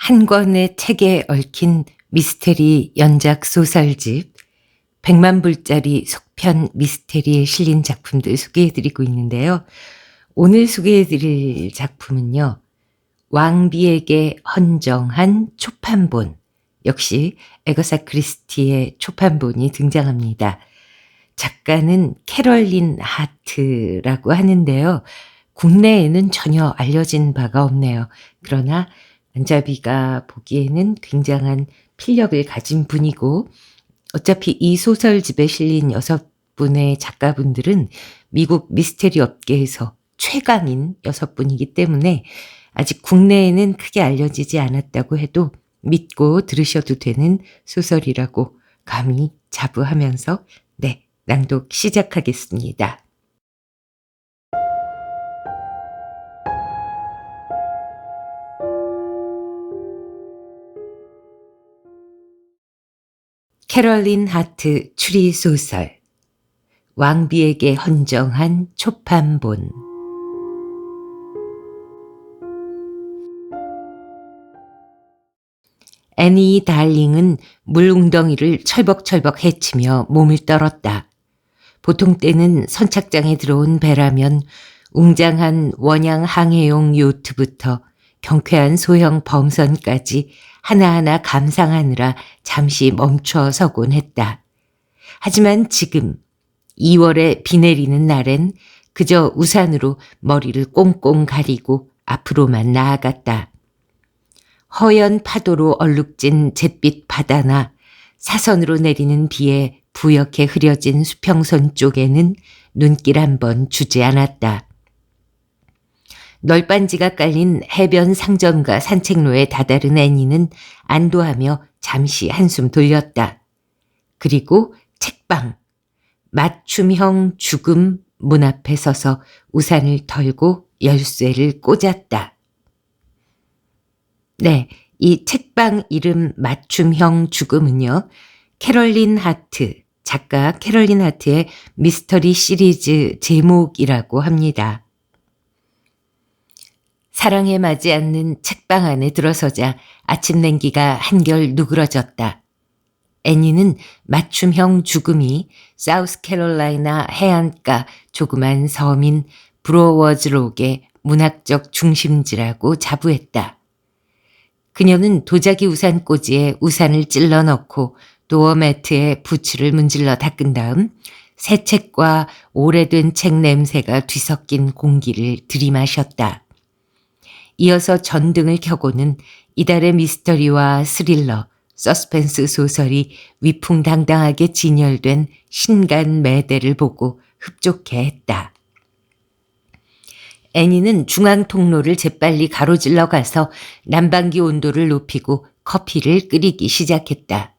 한 권의 책에 얽힌 미스테리 연작 소설집 100만 불짜리 속편 미스테리에 실린 작품들 소개해드리고 있는데요. 오늘 소개해드릴 작품은요. 왕비에게 헌정한 초판본, 역시 에거사 크리스티의 초판본이 등장합니다. 작가는 캐럴린 하트라고 하는데요. 국내에는 전혀 알려진 바가 없네요. 그러나 안자비가 보기에는 굉장한 필력을 가진 분이고, 어차피 이 소설집에 실린 6분의 작가분들은 미국 미스테리 업계에서 최강인 6분이기 때문에 아직 국내에는 크게 알려지지 않았다고 해도 믿고 들으셔도 되는 소설이라고 감히 자부하면서 낭독 시작하겠습니다. 캐럴린 하트 추리소설 왕비에게 헌정한 초판본. 애니 달링은 물웅덩이를 철벅철벅 헤치며 몸을 떨었다. 보통 때는 선착장에 들어온 배라면 웅장한 원양 항해용 요트부터 경쾌한 소형 범선까지 하나하나 감상하느라 잠시 멈춰 서곤 했다. 하지만 지금 2월에 비 내리는 날엔 그저 우산으로 머리를 꽁꽁 가리고 앞으로만 나아갔다. 허연 파도로 얼룩진 잿빛 바다나 사선으로 내리는 비에 부옇게 흐려진 수평선 쪽에는 눈길 한번 주지 않았다. 널빤지가 깔린 해변 상점과 산책로에 다다른 애니는 안도하며 잠시 한숨 돌렸다. 그리고 책방, 맞춤형 죽음 문 앞에 서서 우산을 털고 열쇠를 꽂았다. 이 책방 이름 맞춤형 죽음은요, 캐럴린 하트, 작가 캐럴린 하트의 미스터리 시리즈 제목이라고 합니다. 사랑에 맞지 않는 책방 안에 들어서자 아침 냉기가 한결 누그러졌다. 애니는 맞춤형 죽음이 사우스캐롤라이나 해안가 조그만 섬인 브로워즈록의 문학적 중심지라고 자부했다. 그녀는 도자기 우산꽂이에 우산을 찔러 넣고 도어 매트에 부츠를 문질러 닦은 다음 새 책과 오래된 책 냄새가 뒤섞인 공기를 들이마셨다. 이어서 전등을 켜고는 이달의 미스터리와 스릴러, 서스펜스 소설이 위풍당당하게 진열된 신간 매대를 보고 흡족해 했다. 애니는 중앙 통로를 재빨리 가로질러 가서 난방기 온도를 높이고 커피를 끓이기 시작했다.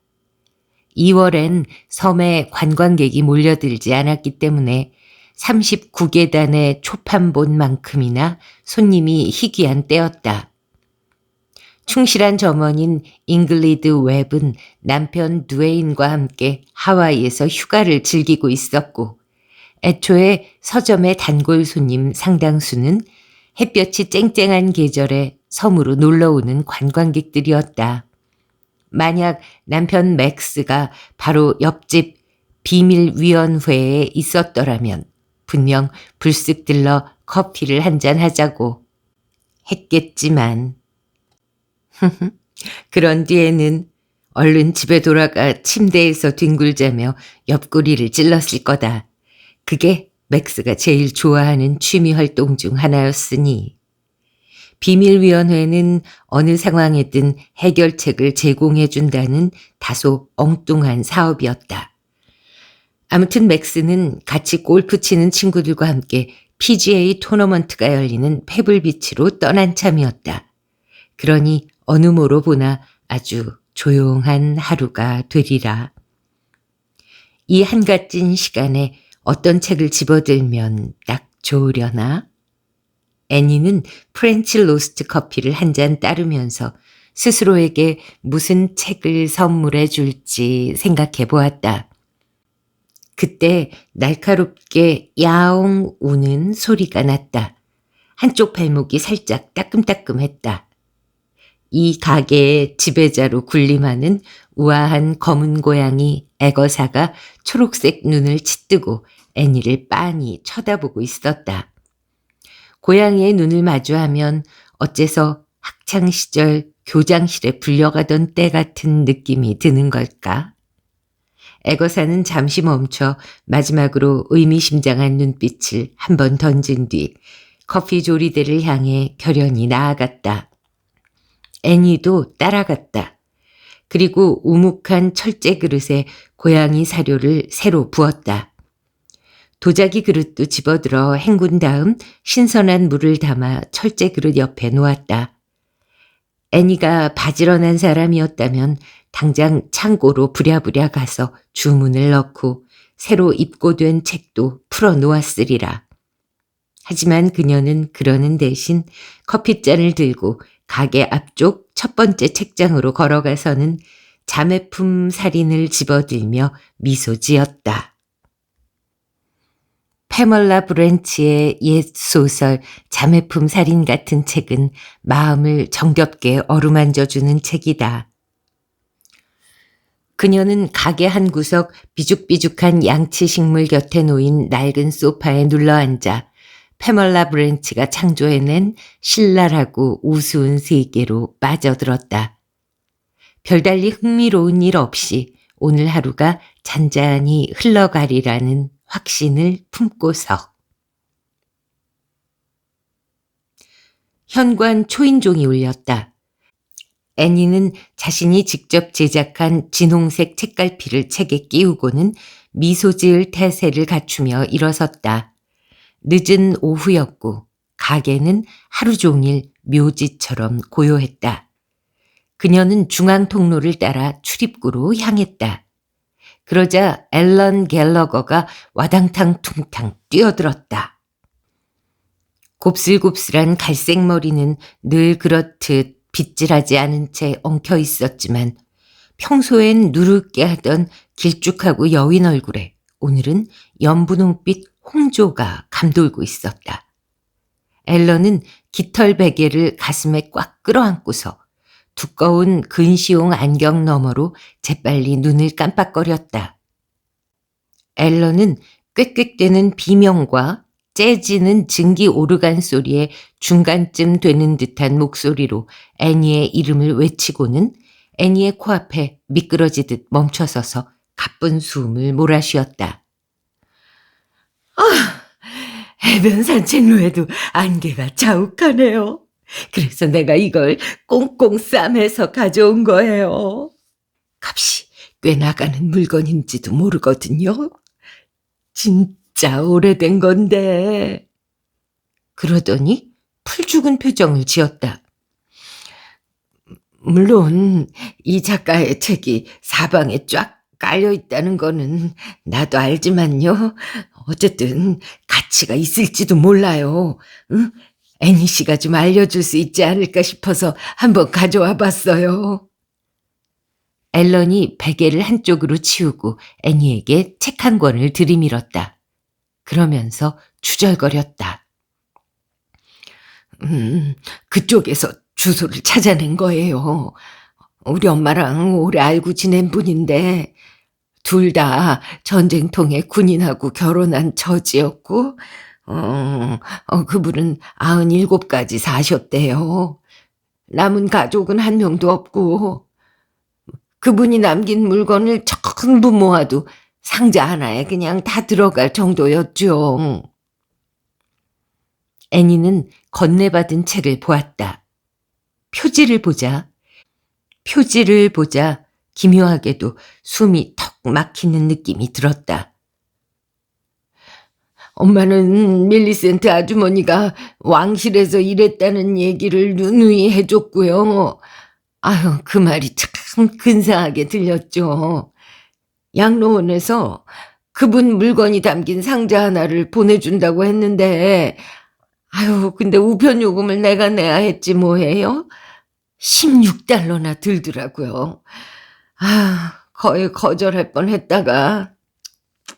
2월엔 섬에 관광객이 몰려들지 않았기 때문에 39계단의 초판본만큼이나 손님이 희귀한 때였다. 충실한 점원인 잉글리드 웹은 남편 드웨인과 함께 하와이에서 휴가를 즐기고 있었고, 애초에 서점의 단골 손님 상당수는 햇볕이 쨍쨍한 계절에 섬으로 놀러오는 관광객들이었다. 만약 남편 맥스가 바로 옆집 비밀위원회에 있었더라면 분명 불쑥 들러 커피를 한잔 하자고 했겠지만 그런 뒤에는 얼른 집에 돌아가 침대에서 뒹굴자며 옆구리를 찔렀을 거다. 그게 맥스가 제일 좋아하는 취미활동 중 하나였으니. 비밀위원회는 어느 상황에든 해결책을 제공해준다는 다소 엉뚱한 사업이었다. 아무튼 맥스는 같이 골프 치는 친구들과 함께 PGA 토너먼트가 열리는 페블비치로 떠난 참이었다. 그러니 어느 모로 보나 아주 조용한 하루가 되리라. 이 한갓진 시간에 어떤 책을 집어들면 딱 좋으려나? 애니는 프렌치 로스트 커피를 한 잔 따르면서 스스로에게 무슨 책을 선물해 줄지 생각해 보았다. 그때 날카롭게 야옹 우는 소리가 났다. 한쪽 발목이 살짝 따끔따끔했다. 이 가게의 지배자로 군림하는 우아한 검은 고양이 에거사가 초록색 눈을 치뜨고 애니를 빤히 쳐다보고 있었다. 고양이의 눈을 마주하면 어째서 학창시절 교장실에 불려가던 때 같은 느낌이 드는 걸까? 에거사는 잠시 멈춰 마지막으로 의미심장한 눈빛을 한 번 던진 뒤 커피 조리대를 향해 결연히 나아갔다. 애니도 따라갔다. 그리고 우묵한 철제 그릇에 고양이 사료를 새로 부었다. 도자기 그릇도 집어들어 헹군 다음 신선한 물을 담아 철제 그릇 옆에 놓았다. 애니가 바지런한 사람이었다면 당장 창고로 부랴부랴 가서 주문을 넣고 새로 입고된 책도 풀어 놓았으리라. 하지만 그녀는 그러는 대신 커피잔을 들고 가게 앞쪽 첫 번째 책장으로 걸어가서는 자매품 살인을 집어들며 미소 지었다. 패멀라 브랜치의 옛 소설 자매품 살인 같은 책은 마음을 정겹게 어루만져주는 책이다. 그녀는 가게 한 구석 비죽비죽한 양치식물 곁에 놓인 낡은 소파에 눌러앉아 패멀라 브랜치가 창조해낸 신랄하고 우스운 세계로 빠져들었다. 별달리 흥미로운 일 없이 오늘 하루가 잔잔히 흘러가리라는 확신을 품고서. 현관 초인종이 울렸다. 애니는 자신이 직접 제작한 진홍색 책갈피를 책에 끼우고는 미소 지을 태세를 갖추며 일어섰다. 늦은 오후였고 가게는 하루 종일 묘지처럼 고요했다. 그녀는 중앙 통로를 따라 출입구로 향했다. 그러자 앨런 갤러거가 와당탕 퉁탕 뛰어들었다. 곱슬곱슬한 갈색 머리는 늘 그렇듯 빗질하지 않은 채 엉켜 있었지만 평소엔 누르게 하던 길쭉하고 여윈 얼굴에 오늘은 연분홍빛 홍조가 감돌고 있었다. 앨런은 깃털 베개를 가슴에 꽉 끌어안고서 두꺼운 근시용 안경 너머로 재빨리 눈을 깜빡거렸다. 앨런은 꽥꽥대는 비명과 재지는 증기 오르간 소리의 중간쯤 되는 듯한 목소리로 애니의 이름을 외치고는 애니의 코앞에 미끄러지듯 멈춰서서 가쁜 숨을 몰아쉬었다. 해변 산책로에도 안개가 자욱하네요. 그래서 내가 이걸 꽁꽁 싸매서 가져온 거예요. 값이 꽤 나가는 물건인지도 모르거든요. 진짜 오래된 건데. 그러더니 풀죽은 표정을 지었다. 물론 이 작가의 책이 사방에 쫙 깔려 있다는 거는 나도 알지만요. 어쨌든 가치가 있을지도 몰라요. 응? 애니 씨가 좀 알려줄 수 있지 않을까 싶어서 한번 가져와 봤어요. 앨런이 베개를 한쪽으로 치우고 애니에게 책 한 권을 들이밀었다. 그러면서 주절거렸다. 그쪽에서 주소를 찾아낸 거예요. 우리 엄마랑 오래 알고 지낸 분인데 둘 다 전쟁통에 군인하고 결혼한 처지였고 그분은 97까지 사셨대요. 남은 가족은 한 명도 없고 그분이 남긴 물건을 전부 모아도 상자 하나에 그냥 다 들어갈 정도였죠. 애니는 건네받은 책을 보았다. 표지를 보자 기묘하게도 숨이 턱 막히는 느낌이 들었다. 엄마는 밀리센트 아주머니가 왕실에서 일했다는 얘기를 누누이 해줬고요. 아유, 그 말이 참 근사하게 들렸죠. 양로원에서 그분 물건이 담긴 상자 하나를 보내준다고 했는데 아유, 근데 우편 요금을 내가 내야 했지 뭐해요? $16나 들더라고요. 거의 거절할 뻔했다가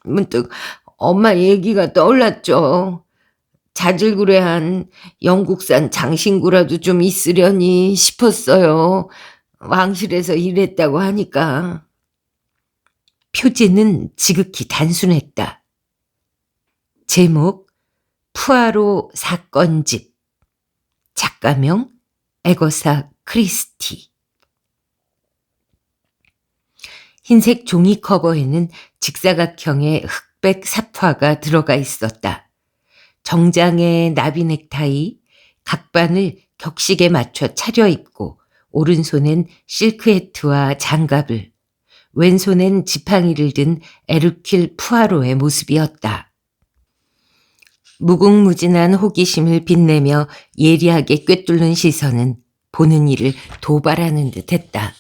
문득 엄마 얘기가 떠올랐죠. 자질구레한 영국산 장신구라도 좀 있으려니 싶었어요. 왕실에서 일했다고 하니까. 표지는 지극히 단순했다. 제목 푸아로 사건집, 작가명 에거사 크리스티. 흰색 종이 커버에는 직사각형의 흑백 삽화가 들어가 있었다. 정장에 나비 넥타이, 각반을 격식에 맞춰 차려입고 오른손엔 실크 해트와 장갑을, 왼손엔 지팡이를 든 에르큘 푸아로의 모습이었다. 무궁무진한 호기심을 빛내며 예리하게 꿰뚫는 시선은 보는 이를 도발하는 듯했다.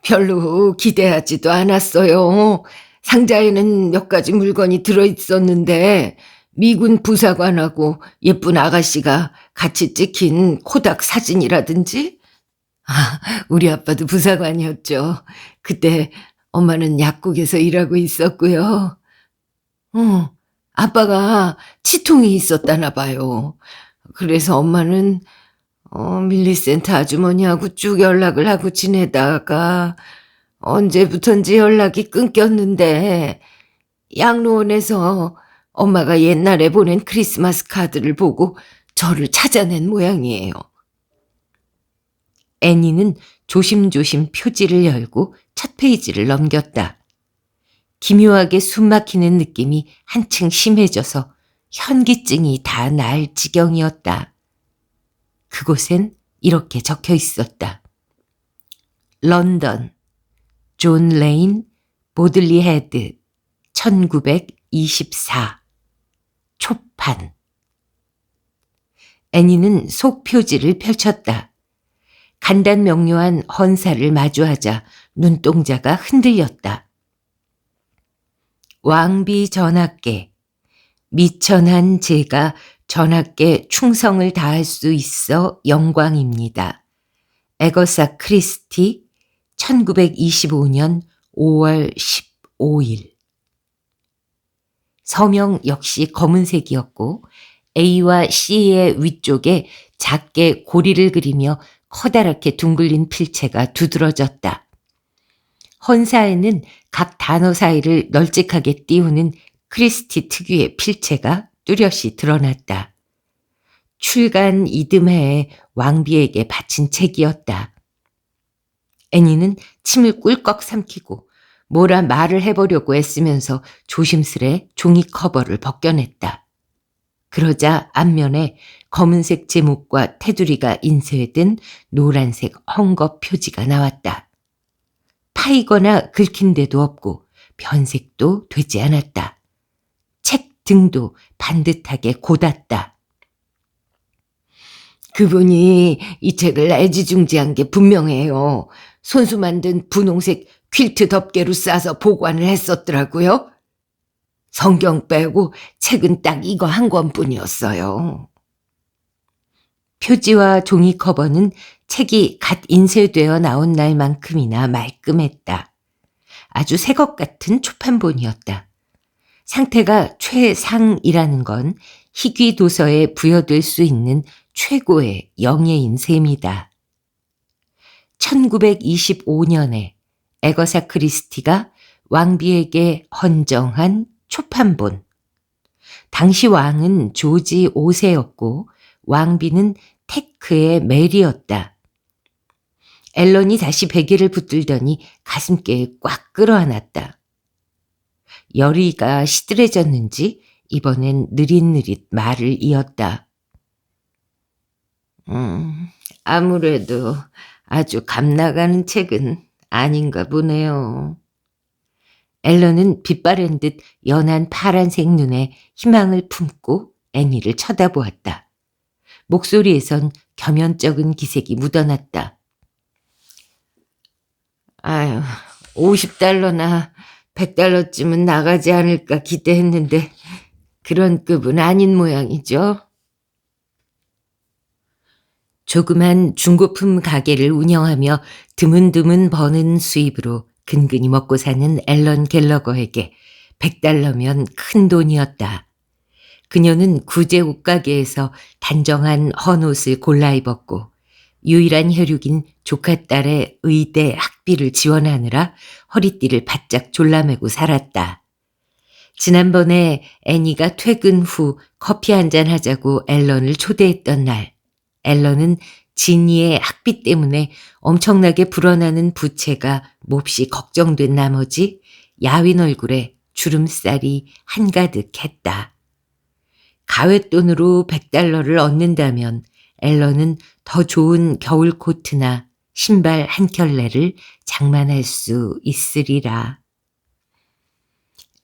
별로 기대하지도 않았어요. 상자에는 몇 가지 물건이 들어있었는데 미군 부사관하고 예쁜 아가씨가 같이 찍힌 코닥 사진이라든지. 우리 아빠도 부사관이었죠. 그때 엄마는 약국에서 일하고 있었고요. 아빠가 치통이 있었다나 봐요. 그래서 엄마는 밀리센트 아주머니하고 쭉 연락을 하고 지내다가 언제부턴지 연락이 끊겼는데 양로원에서 엄마가 옛날에 보낸 크리스마스 카드를 보고 저를 찾아낸 모양이에요. 애니는 조심조심 표지를 열고 첫 페이지를 넘겼다. 기묘하게 숨막히는 느낌이 한층 심해져서 현기증이 다 날 지경이었다. 그곳엔 이렇게 적혀 있었다. 런던, 존 레인, 보들리 헤드, 1924. 초판. 애니는 속 표지를 펼쳤다. 간단명료한 헌사를 마주하자 눈동자가 흔들렸다. 왕비 전하께, 미천한 제가 전하께 충성을 다할 수 있어 영광입니다. 에거사 크리스티, 1925년 5월 15일. 서명 역시 검은색이었고 A와 C의 위쪽에 작게 고리를 그리며 커다랗게 둥글린 필체가 두드러졌다. 헌사에는 각 단어 사이를 널찍하게 띄우는 크리스티 특유의 필체가 뚜렷이 드러났다. 출간 이듬해에 왕비에게 바친 책이었다. 애니는 침을 꿀꺽 삼키고 뭐라 말을 해보려고 애쓰면서 조심스레 종이 커버를 벗겨냈다. 그러자 앞면에 검은색 제목과 테두리가 인쇄된 노란색 헝겊 표지가 나왔다. 파이거나 긁힌 데도 없고 변색도 되지 않았다. 책 등도 반듯하게 곧았다. 그분이 이 책을 애지중지한 게 분명해요. 손수 만든 분홍색 퀼트 덮개로 싸서 보관을 했었더라고요. 성경 빼고 책은 딱 이거 한 권뿐이었어요. 표지와 종이 커버는 책이 갓 인쇄되어 나온 날만큼이나 말끔했다. 아주 새 것 같은 초판본이었다. 상태가 최상이라는 건 희귀 도서에 부여될 수 있는 최고의 영예인 셈이다. 1925년에 에거사 크리스티가 왕비에게 헌정한 초판본. 당시 왕은 조지 5세였고 왕비는 테크의 메리였다. 앨런이 다시 베개를 붙들더니 가슴께에 꽉 끌어안았다. 열의가 시들해졌는지 이번엔 느릿느릿 말을 이었다. 아무래도 아주 값나가는 책은 아닌가 보네요. 앨런은 빛바랜 듯 연한 파란색 눈에 희망을 품고 애니를 쳐다보았다. 목소리에선 겸연쩍은 기색이 묻어났다. 아유, 50달러나 100달러쯤은 나가지 않을까 기대했는데 그런 급은 아닌 모양이죠. 조그만 중고품 가게를 운영하며 드문드문 버는 수입으로 근근히 먹고 사는 앨런 갤러거에게 100달러면 큰 돈이었다. 그녀는 구제 옷가게에서 단정한 헌옷을 골라 입었고 유일한 혈육인 조카딸의 의대 학비를 지원하느라 허리띠를 바짝 졸라매고 살았다. 지난번에 애니가 퇴근 후 커피 한잔 하자고 앨런을 초대했던 날, 앨런은 지니의 학비 때문에 엄청나게 불어나는 부채가 몹시 걱정된 나머지 야윈 얼굴에 주름살이 한가득했다. 가외돈으로 $100를 얻는다면 앨런은 더 좋은 겨울 코트나 신발 한 켤레를 장만할 수 있으리라.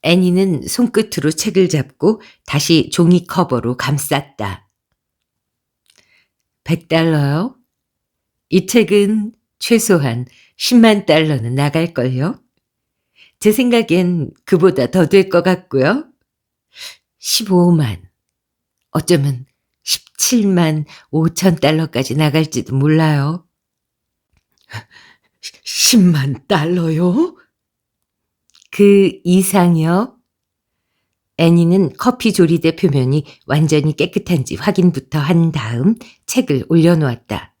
애니는 손끝으로 책을 잡고 다시 종이 커버로 감쌌다. $100요? 이 책은 최소한 $100,000는 나갈걸요? 제 생각엔 그보다 더 될 것 같고요. 15만, 어쩌면 $17만 5천 나갈지도 몰라요. $10만? 그 이상이요? 애니는 커피 조리대 표면이 완전히 깨끗한지 확인부터 한 다음 책을 올려놓았다.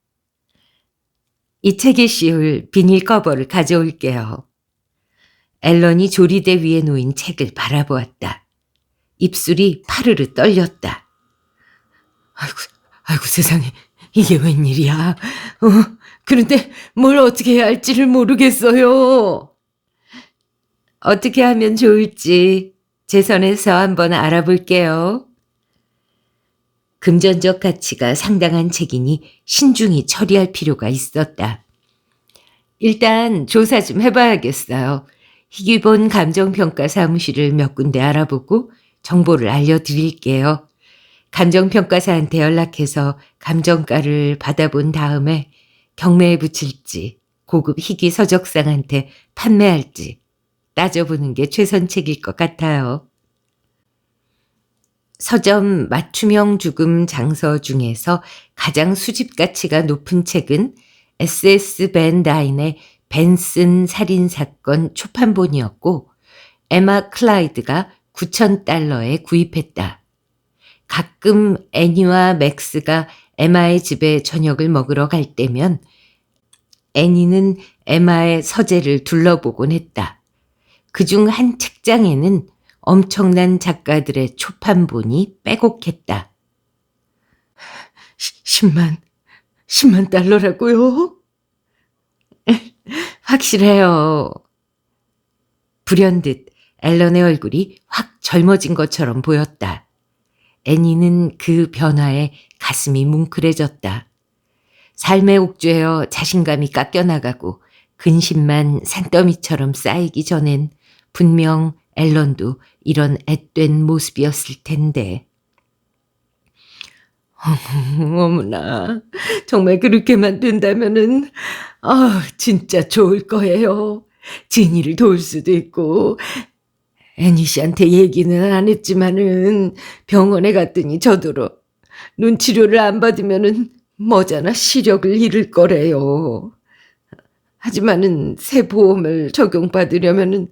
이 책에 씌울 비닐 커버를 가져올게요. 앨런이 조리대 위에 놓인 책을 바라보았다. 입술이 파르르 떨렸다. 아이고 세상에, 이게 웬일이야. 그런데 뭘 어떻게 해야 할지를 모르겠어요. 어떻게 하면 좋을지 제 선에서 한번 알아볼게요. 금전적 가치가 상당한 책이니 신중히 처리할 필요가 있었다. 일단 조사 좀 해봐야겠어요. 희귀본 감정평가 사무실을 몇 군데 알아보고 정보를 알려드릴게요. 감정평가사한테 연락해서 감정가를 받아본 다음에 경매에 붙일지 고급 희귀 서적상한테 판매할지 따져보는 게 최선책일 것 같아요. 서점 맞춤형 죽음 장서 중에서 가장 수집 가치가 높은 책은 S.S. 벤 다인의 벤슨 살인사건 초판본이었고 에마 클라이드가 $9,000에 구입했다. 가끔 애니와 맥스가 에마의 집에 저녁을 먹으러 갈 때면 애니는 에마의 서재를 둘러보곤 했다. 그중 한 책장에는 엄청난 작가들의 초판본이 빼곡했다. 10만 달러라고요? 확실해요. 불현듯 앨런의 얼굴이 확 젊어진 것처럼 보였다. 애니는 그 변화에 가슴이 뭉클해졌다. 삶에 옥죄어 자신감이 깎여나가고 근심만 산더미처럼 쌓이기 전엔 분명 앨런도 이런 앳된 모습이었을 텐데. 어머나, 정말 그렇게만 된다면은 진짜 좋을 거예요. 지니를 도울 수도 있고. 애니 씨한테 얘기는 안 했지만은 병원에 갔더니 저더러 눈 치료를 안 받으면은 머지않아 시력을 잃을 거래요. 하지만은 새 보험을 적용받으려면은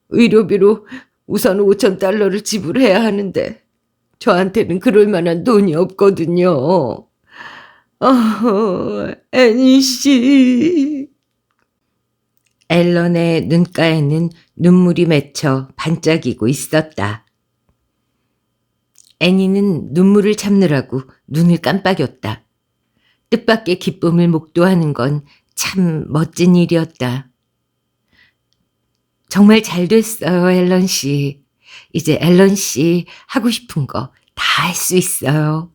의료비로 우선 $5,000를 지불해야 하는데 저한테는 그럴 만한 돈이 없거든요. 애니 씨. 앨런의 눈가에는 눈물이 맺혀 반짝이고 있었다. 애니는 눈물을 참느라고 눈을 깜빡였다. 뜻밖의 기쁨을 목도하는 건 참 멋진 일이었다. 정말 잘 됐어요, 앨런 씨. 이제 앨런 씨 하고 싶은 거 다 할 수 있어요.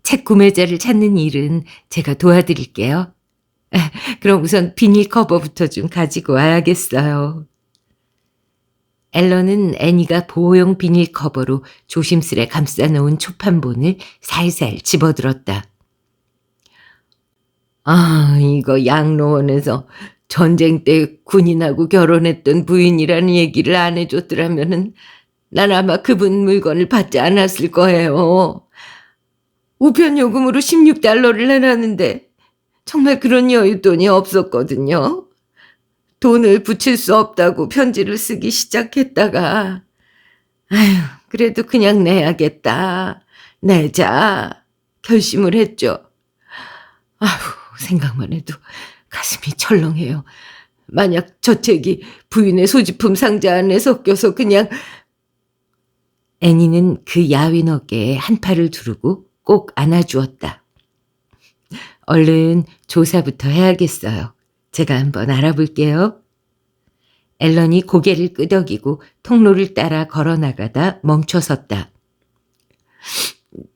책 구매자를 찾는 일은 제가 도와드릴게요. 그럼 우선 비닐 커버부터 좀 가지고 와야겠어요. 앨런은 애니가 보호용 비닐 커버로 조심스레 감싸놓은 초판본을 살살 집어들었다. 이거 양로원에서 전쟁 때 군인하고 결혼했던 부인이라는 얘기를 안 해줬더라면은 난 아마 그분 물건을 받지 않았을 거예요. 우편 요금으로 $16를 내놨는데 정말 그런 여윳돈이 없었거든요. 돈을 붙일 수 없다고 편지를 쓰기 시작했다가 아휴, 그래도 그냥 내야겠다. 내자. 결심을 했죠. 아휴, 생각만 해도 가슴이 철렁해요. 만약 저 책이 부인의 소지품 상자 안에 섞여서 그냥. 애니는 그 야윈 어깨에 한 팔을 두르고 꼭 안아주었다. 얼른 조사부터 해야겠어요. 제가 한번 알아볼게요. 앨런이 고개를 끄덕이고 통로를 따라 걸어나가다 멈춰섰다.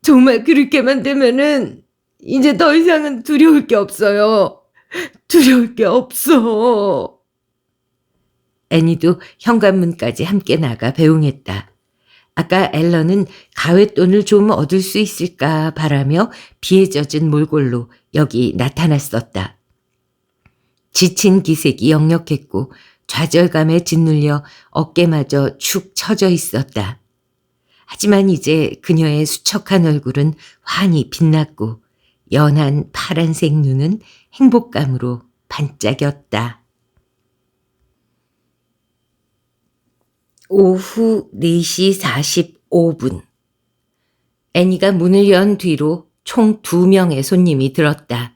정말 그렇게만 되면은 이제 더 이상은 두려울 게 없어요. 두려울 게 없어. 애니도 현관문까지 함께 나가 배웅했다. 아까 앨런은 가외돈을 좀 얻을 수 있을까 바라며 비에 젖은 몰골로 여기 나타났었다. 지친 기색이 역력했고 좌절감에 짓눌려 어깨마저 축 처져 있었다. 하지만 이제 그녀의 수척한 얼굴은 환히 빛났고 연한 파란색 눈은 행복감으로 반짝였다. 오후 4시 45분. 애니가 문을 연 뒤로 총 2명의 손님이 들었다.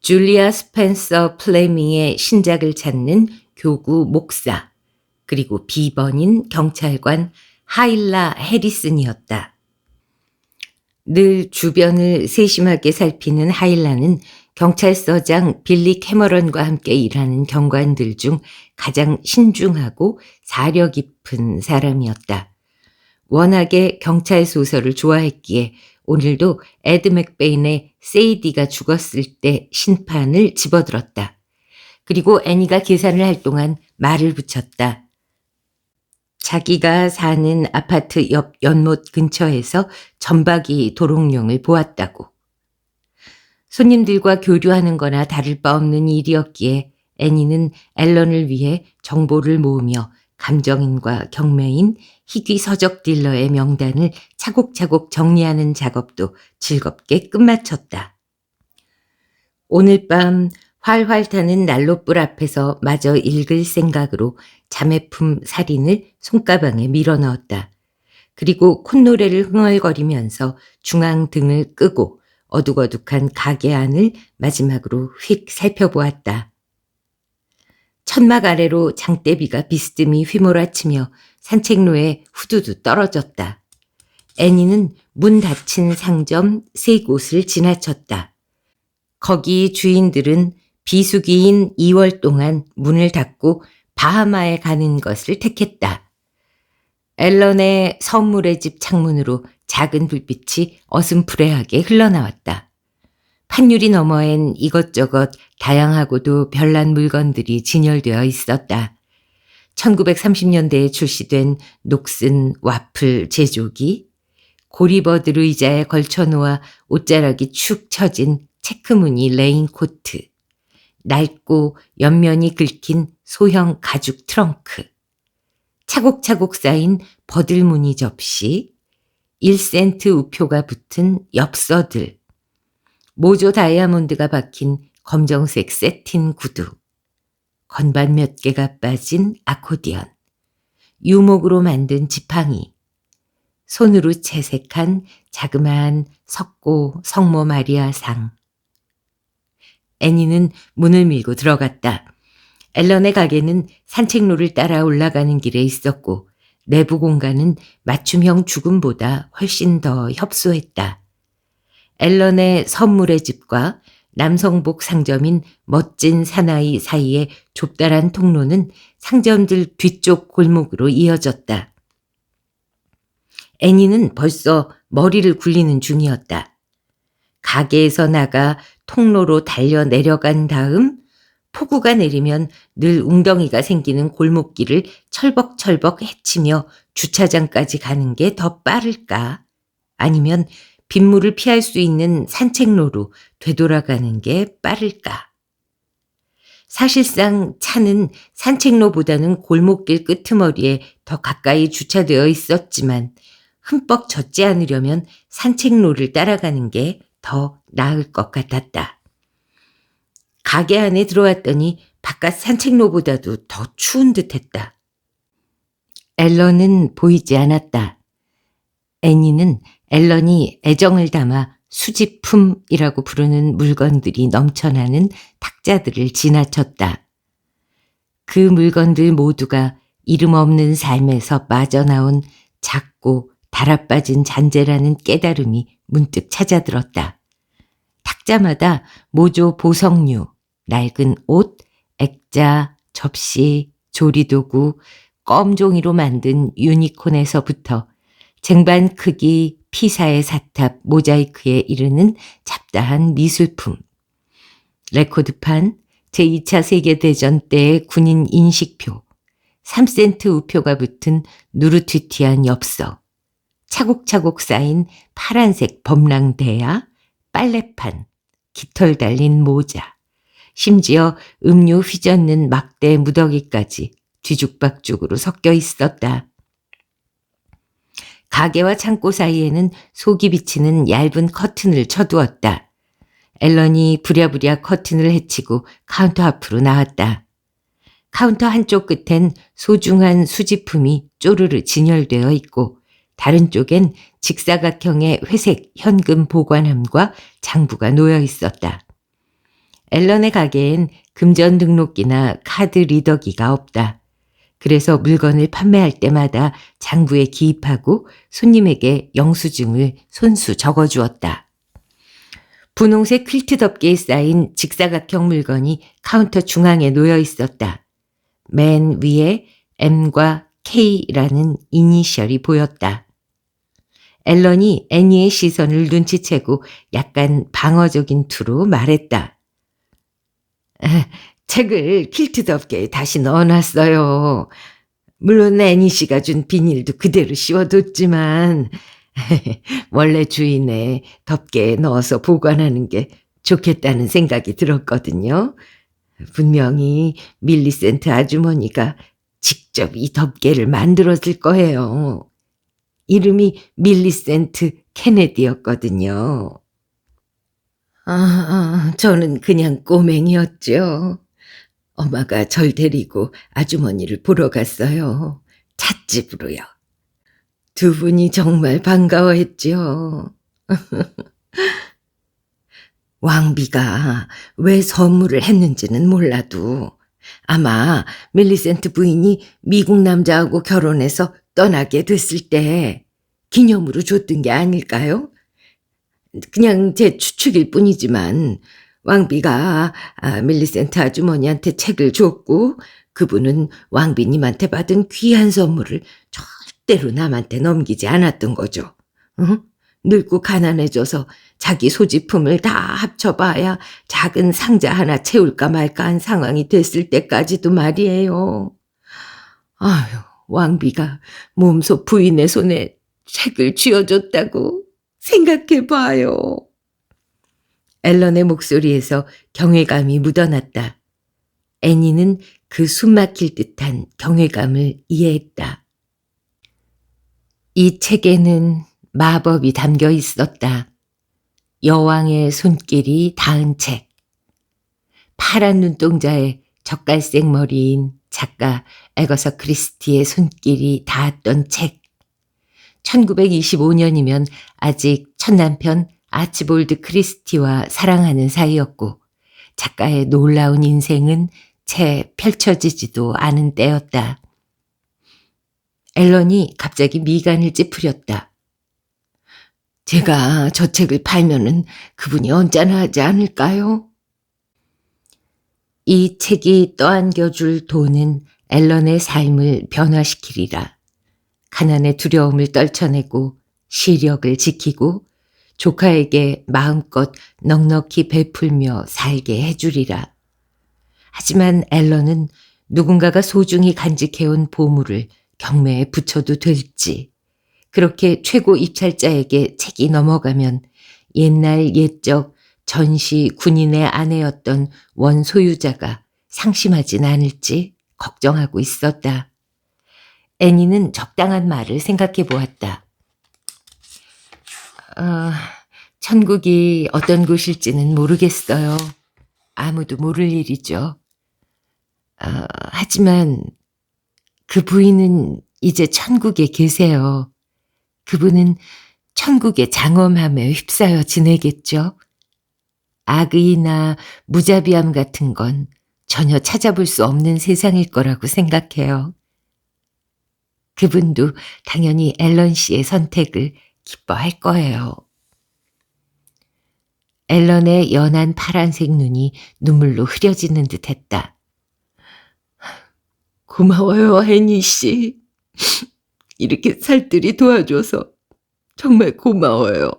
줄리아 스펜서 플레밍의 신작을 찾는 교구 목사, 그리고 비번인 경찰관 하일라 해리슨이었다. 늘 주변을 세심하게 살피는 하일라는 경찰서장 빌리 캐머런과 함께 일하는 경관들 중 가장 신중하고 사려 깊은 사람이었다. 워낙에 경찰 소설을 좋아했기에 오늘도 에드 맥베인의 세이디가 죽었을 때 신판을 집어들었다. 그리고 애니가 계산을 할 동안 말을 붙였다. 자기가 사는 아파트 옆 연못 근처에서 점박이 도롱뇽을 보았다고. 손님들과 교류하는 거나 다를 바 없는 일이었기에 애니는 앨런을 위해 정보를 모으며 감정인과 경매인, 희귀 서적 딜러의 명단을 차곡차곡 정리하는 작업도 즐겁게 끝마쳤다. 오늘 밤 활활 타는 난로불 앞에서 마저 읽을 생각으로 자매품 살인을 손가방에 밀어넣었다. 그리고 콧노래를 흥얼거리면서 중앙등을 끄고 어둑어둑한 가게 안을 마지막으로 휙 살펴보았다. 천막 아래로 장대비가 비스듬히 휘몰아치며 산책로에 후두두 떨어졌다. 애니는 문 닫힌 상점 3곳을 지나쳤다. 거기 주인들은 비수기인 2월 동안 문을 닫고 바하마에 가는 것을 택했다. 앨런의 선물의 집 창문으로 작은 불빛이 어슴푸레하게 흘러나왔다. 판유리 너머엔 이것저것 다양하고도 별난 물건들이 진열되어 있었다. 1930년대에 출시된 녹슨 와플 제조기, 고리버드 의자에 걸쳐놓아 옷자락이 축 처진 체크무늬 레인코트, 낡고 옆면이 긁힌 소형 가죽 트렁크, 차곡차곡 쌓인 버들무늬 접시, 1센트 우표가 붙은 엽서들, 모조 다이아몬드가 박힌 검정색 세틴 구두, 건반 몇 개가 빠진 아코디언, 유목으로 만든 지팡이, 손으로 채색한 자그마한 석고 성모 마리아 상. 애니는 문을 밀고 들어갔다. 앨런의 가게는 산책로를 따라 올라가는 길에 있었고 내부 공간은 맞춤형 주금보다 훨씬 더 협소했다. 앨런의 선물의 집과 남성복 상점인 멋진 사나이 사이의 좁다란 통로는 상점들 뒤쪽 골목으로 이어졌다. 애니는 벌써 머리를 굴리는 중이었다. 가게에서 나가 통로로 달려 내려간 다음 폭우가 내리면 늘 웅덩이가 생기는 골목길을 철벅철벅 헤치며 주차장까지 가는 게 더 빠를까? 아니면 빗물을 피할 수 있는 산책로로 되돌아가는 게 빠를까? 사실상 차는 산책로보다는 골목길 끄트머리에 더 가까이 주차되어 있었지만 흠뻑 젖지 않으려면 산책로를 따라가는 게 더 나을 것 같았다. 가게 안에 들어왔더니 바깥 산책로보다도 더 추운 듯했다. 앨런은 보이지 않았다. 애니는 앨런이 애정을 담아 수집품이라고 부르는 물건들이 넘쳐나는 탁자들을 지나쳤다. 그 물건들 모두가 이름 없는 삶에서 빠져나온 작고 달아빠진 잔재라는 깨달음이 문득 찾아들었다. 탁자마다 모조 보석류, 낡은 옷, 액자, 접시, 조리도구, 껌종이로 만든 유니콘에서부터 쟁반 크기 피사의 사탑 모자이크에 이르는 잡다한 미술품, 레코드판, 제2차 세계대전 때의 군인 인식표, 3센트 우표가 붙은 누르튀튀한 엽서, 차곡차곡 쌓인 파란색 범랑대야, 빨래판, 깃털 달린 모자, 심지어 음료 휘젓는 막대 무더기까지 뒤죽박죽으로 섞여 있었다. 가게와 창고 사이에는 속이 비치는 얇은 커튼을 쳐두었다. 앨런이 부랴부랴 커튼을 헤치고 카운터 앞으로 나왔다. 카운터 한쪽 끝엔 소중한 수집품이 쪼르르 진열되어 있고 다른 쪽엔 직사각형의 회색 현금 보관함과 장부가 놓여 있었다. 앨런의 가게엔 금전 등록기나 카드 리더기가 없다. 그래서 물건을 판매할 때마다 장부에 기입하고 손님에게 영수증을 손수 적어주었다. 분홍색 퀼트 덮개에 쌓인 직사각형 물건이 카운터 중앙에 놓여 있었다. 맨 위에 M과 K라는 이니셜이 보였다. 앨런이 애니의 시선을 눈치채고 약간 방어적인 투로 말했다. 책을 퀼트 덮개에 다시 넣어놨어요. 물론 애니 씨가 준 비닐도 그대로 씌워뒀지만 원래 주인의 덮개에 넣어서 보관하는 게 좋겠다는 생각이 들었거든요. 분명히 밀리센트 아주머니가 직접 이 덮개를 만들었을 거예요. 이름이 밀리센트 케네디였거든요. 저는 그냥 꼬맹이였죠. 엄마가 절 데리고 아주머니를 보러 갔어요. 찻집으로요. 두 분이 정말 반가워했죠. 왕비가 왜 선물을 했는지는 몰라도 아마 밀리센트 부인이 미국 남자하고 결혼해서 떠나게 됐을 때 기념으로 줬던 게 아닐까요? 그냥 제 추측일 뿐이지만 왕비가 밀리센트 아주머니한테 책을 줬고 그분은 왕비님한테 받은 귀한 선물을 절대로 남한테 넘기지 않았던 거죠. 응? 늙고 가난해져서 자기 소지품을 다 합쳐봐야 작은 상자 하나 채울까 말까 한 상황이 됐을 때까지도 말이에요. 아휴, 왕비가 몸소 부인의 손에 책을 쥐어줬다고 생각해봐요. 앨런의 목소리에서 경외감이 묻어났다. 애니는 그 숨막힐 듯한 경외감을 이해했다. 이 책에는 마법이 담겨 있었다. 여왕의 손길이 닿은 책. 파란 눈동자에 젓갈색 머리인 작가 애거서 크리스티의 손길이 닿았던 책. 1925년이면 아직 첫 남편 아치볼드 크리스티와 사랑하는 사이였고 작가의 놀라운 인생은 채 펼쳐지지도 않은 때였다. 앨런이 갑자기 미간을 찌푸렸다. 제가 저 책을 팔면은 그분이 언짢아 하지 않을까요? 이 책이 떠안겨줄 돈은 앨런의 삶을 변화시키리라. 가난의 두려움을 떨쳐내고 시력을 지키고 조카에게 마음껏 넉넉히 베풀며 살게 해주리라. 하지만 앨런은 누군가가 소중히 간직해온 보물을 경매에 붙여도 될지, 그렇게 최고 입찰자에게 책이 넘어가면 옛날 옛적 전시 군인의 아내였던 원소유자가 상심하진 않을지 걱정하고 있었다. 애니는 적당한 말을 생각해 보았다. 천국이 어떤 곳일지는 모르겠어요. 아무도 모를 일이죠. 하지만 그 부인은 이제 천국에 계세요. 그분은 천국의 장엄함에 휩싸여 지내겠죠. 악의나 무자비함 같은 건 전혀 찾아볼 수 없는 세상일 거라고 생각해요. 그분도 당연히 앨런 씨의 선택을 기뻐할 거예요. 앨런의 연한 파란색 눈이 눈물로 흐려지는 듯 했다. 고마워요, 애니 씨. 이렇게 살뜰히 도와줘서 정말 고마워요.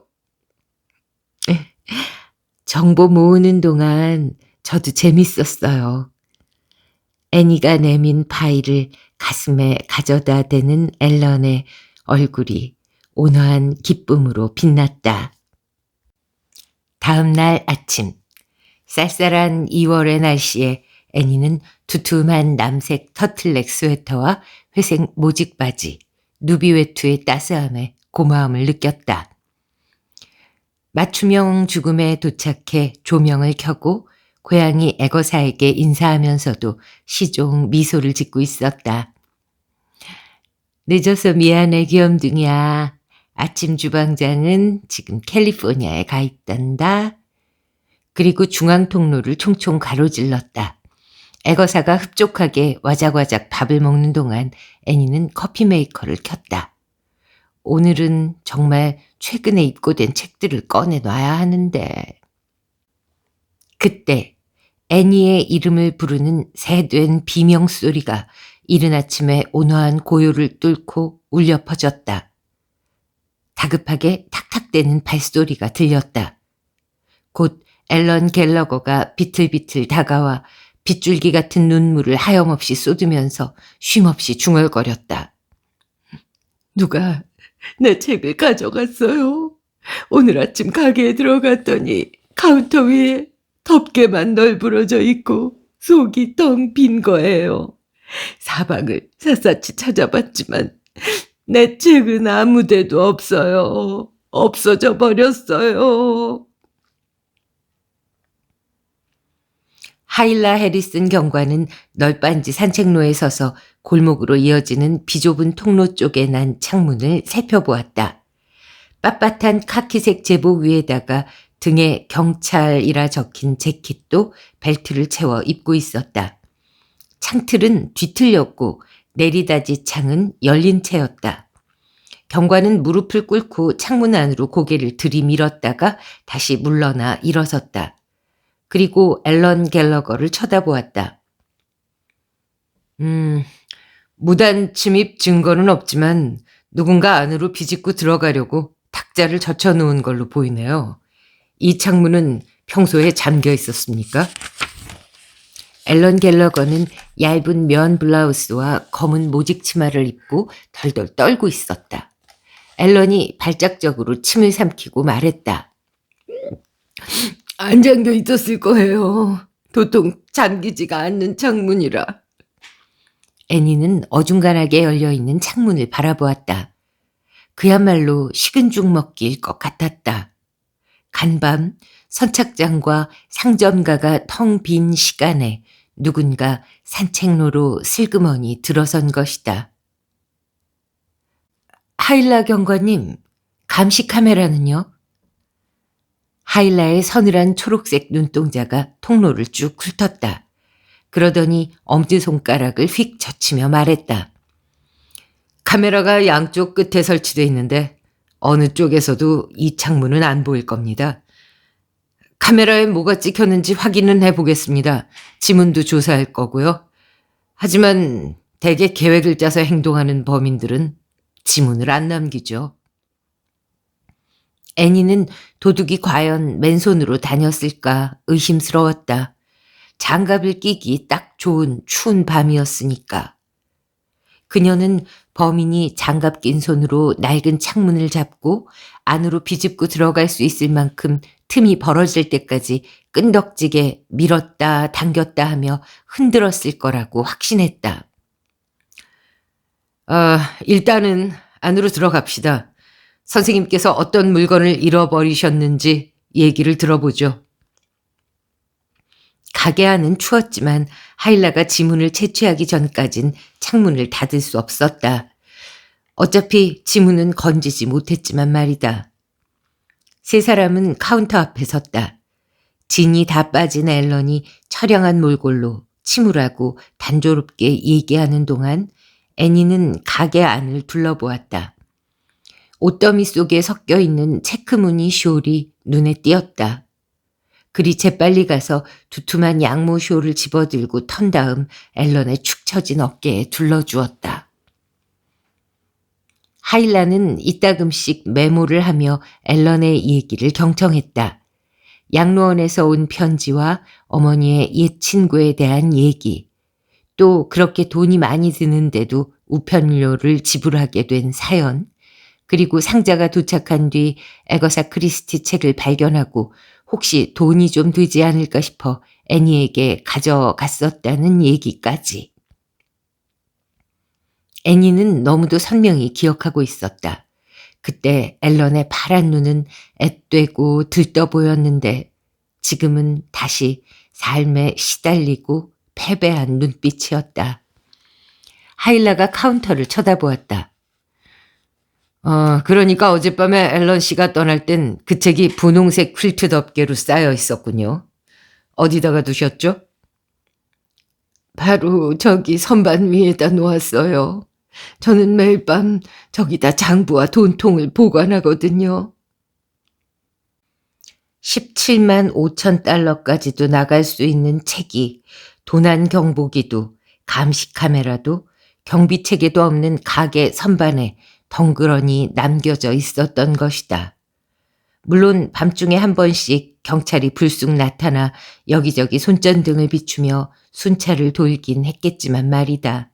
정보 모으는 동안 저도 재밌었어요. 애니가 내민 파일을 가슴에 가져다 대는 앨런의 얼굴이 온화한 기쁨으로 빛났다. 다음 날 아침, 쌀쌀한 2월의 날씨에 애니는 두툼한 남색 터틀넥 스웨터와 회색 모직 바지, 누비 외투의 따스함에 고마움을 느꼈다. 맞춤형 죽음에 도착해 조명을 켜고 고양이 애거사에게 인사하면서도 시종 미소를 짓고 있었다. 늦어서 미안해 귀염둥이야. 아침 주방장은 지금 캘리포니아에 가 있단다. 그리고 중앙 통로를 총총 가로질렀다. 애거사가 흡족하게 와작와작 밥을 먹는 동안 애니는 커피 메이커를 켰다. 오늘은 정말 최근에 입고된 책들을 꺼내놔야 하는데. 그때 애니의 이름을 부르는 새된 비명소리가 이른 아침에 온화한 고요를 뚫고 울려 퍼졌다. 다급하게 탁탁대는 발소리가 들렸다. 곧 앨런 갤러거가 비틀비틀 다가와 빗줄기 같은 눈물을 하염없이 쏟으면서 쉼없이 중얼거렸다. 누가 내 책을 가져갔어요. 오늘 아침 가게에 들어갔더니 카운터 위에 덮개만 널브러져 있고 속이 텅 빈 거예요. 사방을 샅샅이 찾아봤지만 내 책은 아무 데도 없어요. 없어져 버렸어요. 하일라 해리슨 경관은 널빤지 산책로에 서서 골목으로 이어지는 비좁은 통로 쪽에 난 창문을 살펴보았다. 빳빳한 카키색 제복 위에다가 등에 경찰이라 적힌 재킷도 벨트를 채워 입고 있었다. 창틀은 뒤틀렸고 내리다지 창은 열린 채였다. 경관은 무릎을 꿇고 창문 안으로 고개를 들이밀었다가 다시 물러나 일어섰다. 그리고 앨런 갤러거를 쳐다보았다. 무단 침입 증거는 없지만 누군가 안으로 비집고 들어가려고 탁자를 젖혀놓은 걸로 보이네요. 이 창문은 평소에 잠겨 있었습니까? 앨런 갤러거는 얇은 면 블라우스와 검은 모직 치마를 입고 덜덜 떨고 있었다. 앨런이 발작적으로 침을 삼키고 말했다. 안 잠겨 있었을 거예요. 도통 잠기지가 않는 창문이라. 애니는 어중간하게 열려있는 창문을 바라보았다. 그야말로 식은 죽 먹기일 것 같았다. 간밤 선착장과 상점가가 텅 빈 시간에 누군가 산책로로 슬그머니 들어선 것이다. 하일라 경관님, 감시 카메라는요? 하일라의 서늘한 초록색 눈동자가 통로를 쭉 훑었다. 그러더니 엄지손가락을 휙 젖히며 말했다. 카메라가 양쪽 끝에 설치되어 있는데 어느 쪽에서도 이 창문은 안 보일 겁니다. 카메라에 뭐가 찍혔는지 확인은 해보겠습니다. 지문도 조사할 거고요. 하지만 대개 계획을 짜서 행동하는 범인들은 지문을 안 남기죠. 애니는 도둑이 과연 맨손으로 다녔을까 의심스러웠다. 장갑을 끼기 딱 좋은 추운 밤이었으니까. 그녀는 범인이 장갑 낀 손으로 낡은 창문을 잡고 안으로 비집고 들어갈 수 있을 만큼 틈이 벌어질 때까지 끈덕지게 밀었다 당겼다 하며 흔들었을 거라고 확신했다. 일단은 안으로 들어갑시다. 선생님께서 어떤 물건을 잃어버리셨는지 얘기를 들어보죠. 가게 안은 추웠지만 하일라가 지문을 채취하기 전까진 창문을 닫을 수 없었다. 어차피 지문은 건지지 못했지만 말이다. 세 사람은 카운터 앞에 섰다. 진이 다 빠진 앨런이 처량한 몰골로 침울하고 단조롭게 얘기하는 동안 애니는 가게 안을 둘러보았다. 옷더미 속에 섞여있는 체크무늬 숄이 눈에 띄었다. 그리 재빨리 가서 두툼한 양모 숄을 집어들고 턴 다음 앨런의 축 처진 어깨에 둘러주었다. 하일라는 이따금씩 메모를 하며 앨런의 얘기를 경청했다. 양로원에서 온 편지와 어머니의 옛 친구에 대한 얘기, 또 그렇게 돈이 많이 드는데도 우편료를 지불하게 된 사연, 그리고 상자가 도착한 뒤 에거사 크리스티 책을 발견하고 혹시 돈이 좀 되지 않을까 싶어 애니에게 가져갔었다는 얘기까지. 애니는 너무도 선명히 기억하고 있었다. 그때 앨런의 파란 눈은 앳되고 들떠 보였는데 지금은 다시 삶에 시달리고 패배한 눈빛이었다. 하일라가 카운터를 쳐다보았다. 그러니까 어젯밤에 앨런 씨가 떠날 땐 그 책이 분홍색 퀼트 덮개로 쌓여 있었군요. 어디다가 두셨죠? 바로 저기 선반 위에다 놓았어요. 저는 매일 밤 저기다 장부와 돈통을 보관하거든요. 17만 5천 달러까지도 나갈 수 있는 책이, 도난 경보기도, 감시 카메라도, 경비체계도 없는 가게 선반에 덩그러니 남겨져 있었던 것이다. 물론 밤중에 한 번씩 경찰이 불쑥 나타나 여기저기 손전등을 비추며 순찰을 돌긴 했겠지만 말이다.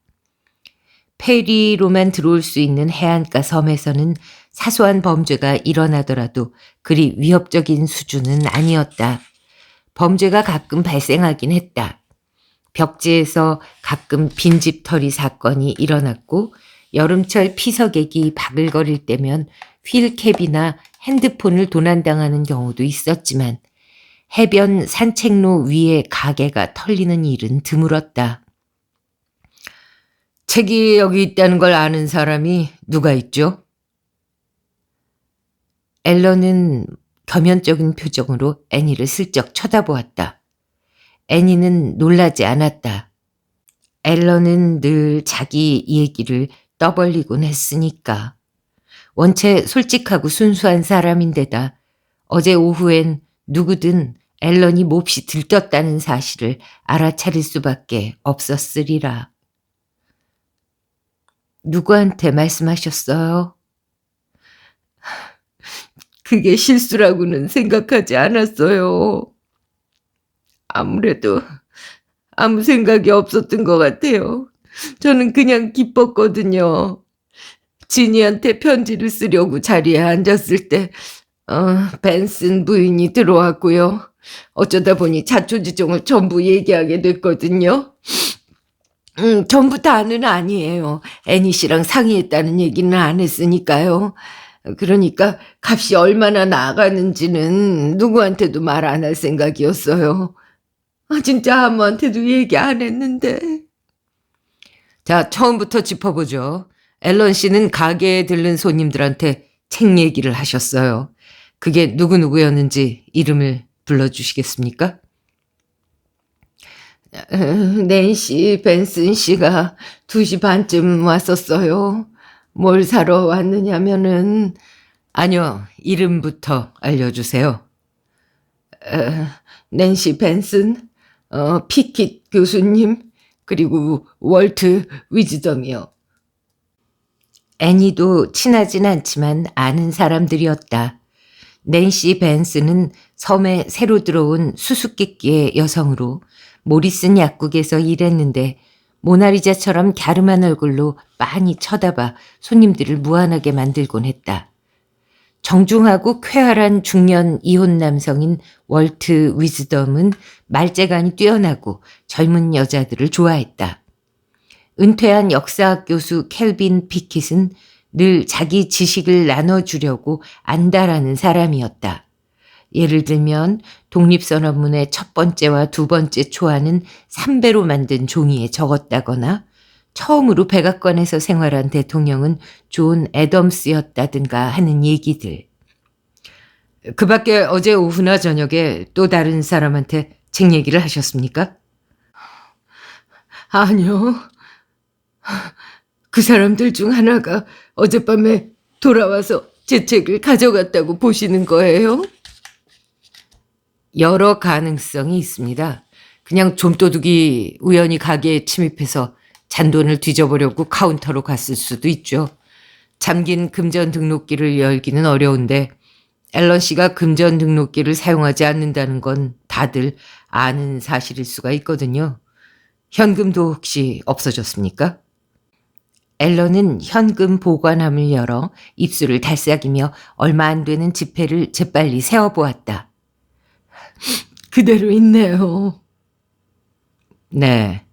페리로만 들어올 수 있는 해안가 섬에서는 사소한 범죄가 일어나더라도 그리 위협적인 수준은 아니었다. 범죄가 가끔 발생하긴 했다. 벽지에서 가끔 빈집털이 사건이 일어났고 여름철 피서객이 바글거릴 때면 휠캡이나 핸드폰을 도난당하는 경우도 있었지만 해변 산책로 위에 가게가 털리는 일은 드물었다. 책이 여기 있다는 걸 아는 사람이 누가 있죠? 앨런은 겸연적인 표정으로 애니를 슬쩍 쳐다보았다. 애니는 놀라지 않았다. 앨런은 늘 자기 얘기를 떠벌리곤 했으니까. 원체 솔직하고 순수한 사람인데다 어제 오후엔 누구든 앨런이 몹시 들떴다는 사실을 알아차릴 수밖에 없었으리라. 누구한테 말씀하셨어요? 그게 실수라고는 생각하지 않았어요. 아무래도 아무 생각이 없었던 것 같아요. 저는 그냥 기뻤거든요. 지니한테 편지를 쓰려고 자리에 앉았을 때 벤슨 부인이 들어왔고요. 어쩌다 보니 자초지종을 전부 얘기하게 됐거든요. 전부 다는 아니에요. 애니 씨랑 상의했다는 얘기는 안 했으니까요. 그러니까 값이 얼마나 나가는지는 누구한테도 말 안 할 생각이었어요. 진짜 아무한테도 얘기 안 했는데. 자, 처음부터 짚어보죠. 앨런 씨는 가게에 들른 손님들한테 책 얘기를 하셨어요. 그게 누구누구였는지 이름을 불러주시겠습니까? 낸시 벤슨 씨가 2시 반쯤 왔었어요. 뭘 사러 왔느냐면은. 아니요, 이름부터 알려주세요. 낸시 벤슨, 피킷 교수님, 그리고 월트 위즈덤이요. 애니도 친하진 않지만 아는 사람들이었다. 낸시 벤슨은 섬에 새로 들어온 수수께끼의 여성으로 모리슨 약국에서 일했는데 모나리자처럼 갸름한 얼굴로 빤히 쳐다봐 손님들을 무안하게 만들곤 했다. 정중하고 쾌활한 중년 이혼 남성인 월트 위즈덤은 말재간이 뛰어나고 젊은 여자들을 좋아했다. 은퇴한 역사학 교수 켈빈 피킷은 늘 자기 지식을 나눠주려고 안다라는 사람이었다. 예를 들면 독립선언문의 첫 번째와 두 번째 초안은 3배로 만든 종이에 적었다거나 처음으로 백악관에서 생활한 대통령은 존 애덤스였다든가 하는 얘기들. 그 밖에 어제 오후나 저녁에 또 다른 사람한테 책 얘기를 하셨습니까? 아니요. 그 사람들 중 하나가 어젯밤에 돌아와서 제 책을 가져갔다고 보시는 거예요? 여러 가능성이 있습니다. 그냥 좀도둑이 우연히 가게에 침입해서 잔돈을 뒤져보려고 카운터로 갔을 수도 있죠. 잠긴 금전 등록기를 열기는 어려운데 앨런 씨가 금전 등록기를 사용하지 않는다는 건 다들 아는 사실일 수가 있거든요. 현금도 혹시 없어졌습니까? 앨런은 현금 보관함을 열어 입술을 달싹이며 얼마 안 되는 지폐를 재빨리 세어보았다. 그대로 있네요. 네.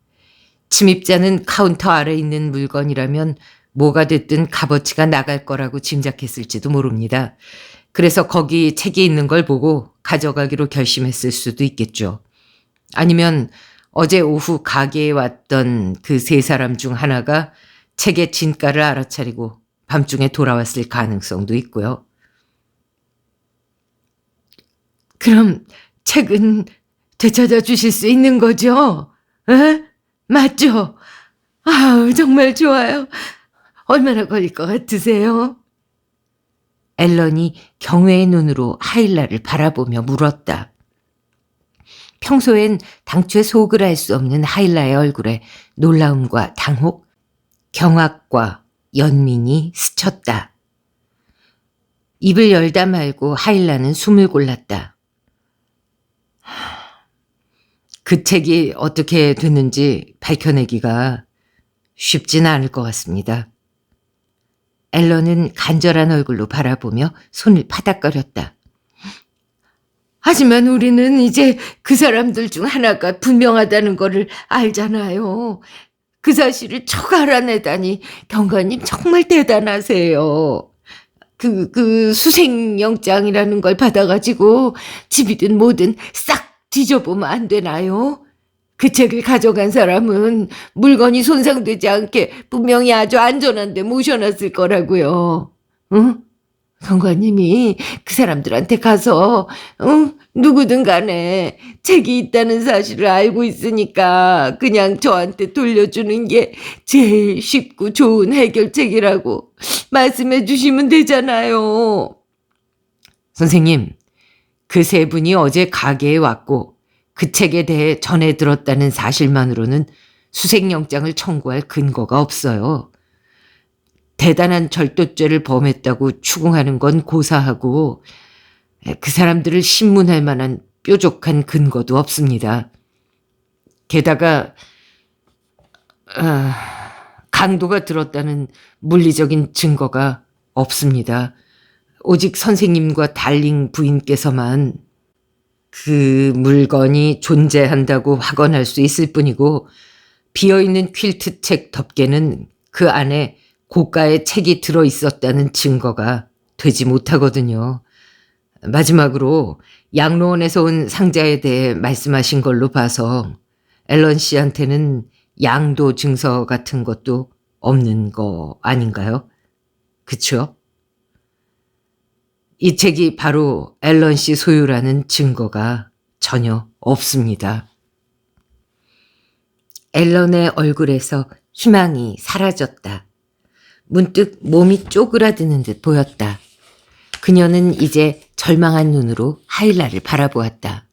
침입자는 카운터 아래 있는 물건이라면 뭐가 됐든 값어치가 나갈 거라고 짐작했을지도 모릅니다. 그래서 거기 책이 있는 걸 보고 가져가기로 결심했을 수도 있겠죠. 아니면 어제 오후 가게에 왔던 그 세 사람 중 하나가 책의 진가를 알아차리고 밤중에 돌아왔을 가능성도 있고요. 그럼 책은 되찾아 주실 수 있는 거죠? 에? 맞죠? 아우, 정말 좋아요. 얼마나 걸릴 것 같으세요? 앨런이 경외의 눈으로 하일라를 바라보며 물었다. 평소엔 당최 속을 알 수 없는 하일라의 얼굴에 놀라움과 당혹, 경악과 연민이 스쳤다. 입을 열다 말고 하일라는 숨을 골랐다. 그 책이 어떻게 됐는지 밝혀내기가 쉽진 않을 것 같습니다. 앨런은 간절한 얼굴로 바라보며 손을 파닥거렸다. 하지만 우리는 이제 그 사람들 중 하나가 분명하다는 거를 알잖아요. 그 사실을 척 알아내다니 경관님 정말 대단하세요. 그 수생영장이라는 걸 받아가지고 집이든 뭐든 싹 뒤져보면 안 되나요? 그 책을 가져간 사람은 물건이 손상되지 않게 분명히 아주 안전한 데 모셔놨을 거라고요. 응? 경관님이 그 사람들한테 가서 누구든 간에 책이 있다는 사실을 알고 있으니까 그냥 저한테 돌려주는 게 제일 쉽고 좋은 해결책이라고 말씀해 주시면 되잖아요. 선생님, 그 세 분이 어제 가게에 왔고 그 책에 대해 전해 들었다는 사실만으로는 수색영장을 청구할 근거가 없어요. 대단한 절도죄를 범했다고 추궁하는 건 고사하고 그 사람들을 신문할 만한 뾰족한 근거도 없습니다. 게다가 강도가 들었다는 물리적인 증거가 없습니다. 오직 선생님과 달링 부인께서만 그 물건이 존재한다고 확언할 수 있을 뿐이고 비어있는 퀼트 책 덮개는 그 안에 고가의 책이 들어있었다는 증거가 되지 못하거든요. 마지막으로 양로원에서 온 상자에 대해 말씀하신 걸로 봐서 앨런 씨한테는 양도 증서 같은 것도 없는 거 아닌가요? 그쵸? 이 책이 바로 앨런 씨 소유라는 증거가 전혀 없습니다. 앨런의 얼굴에서 희망이 사라졌다. 문득 몸이 쪼그라드는 듯 보였다. 그녀는 이제 절망한 눈으로 하일라를 바라보았다.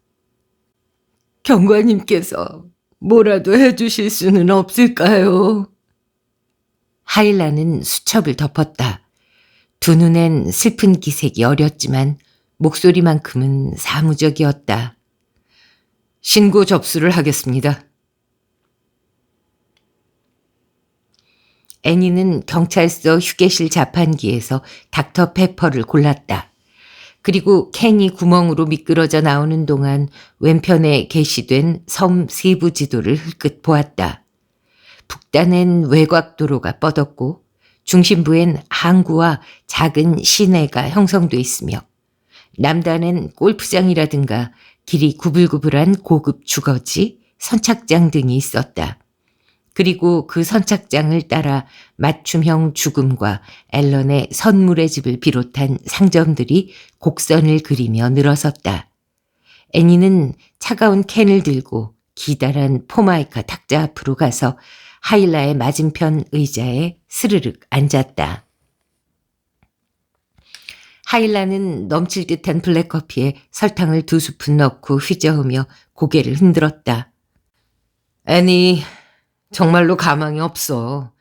경관님께서 뭐라도 해주실 수는 없을까요? 하일라는 수첩을 덮었다. 두 눈엔 슬픈 기색이 어렸지만 목소리만큼은 사무적이었다. 신고 접수를 하겠습니다. 애니는 경찰서 휴게실 자판기에서 닥터 페퍼를 골랐다. 그리고 캔이 구멍으로 미끄러져 나오는 동안 왼편에 게시된 섬 세부 지도를 흘끗 보았다. 북단엔 외곽도로가 뻗었고 중심부엔 항구와 작은 시내가 형성돼 있으며 남단엔 골프장이라든가 길이 구불구불한 고급 주거지, 선착장 등이 있었다. 그리고 그 선착장을 따라 맞춤형 죽음과 앨런의 선물의 집을 비롯한 상점들이 곡선을 그리며 늘어섰다. 애니는 차가운 캔을 들고 기다란 포마이카 탁자 앞으로 가서 하일라의 맞은편 의자에 스르륵 앉았다. 하일라는 넘칠 듯한 블랙커피에 설탕을 2스푼 넣고 휘저으며 고개를 흔들었다. 애니, 정말로 가망이 없어.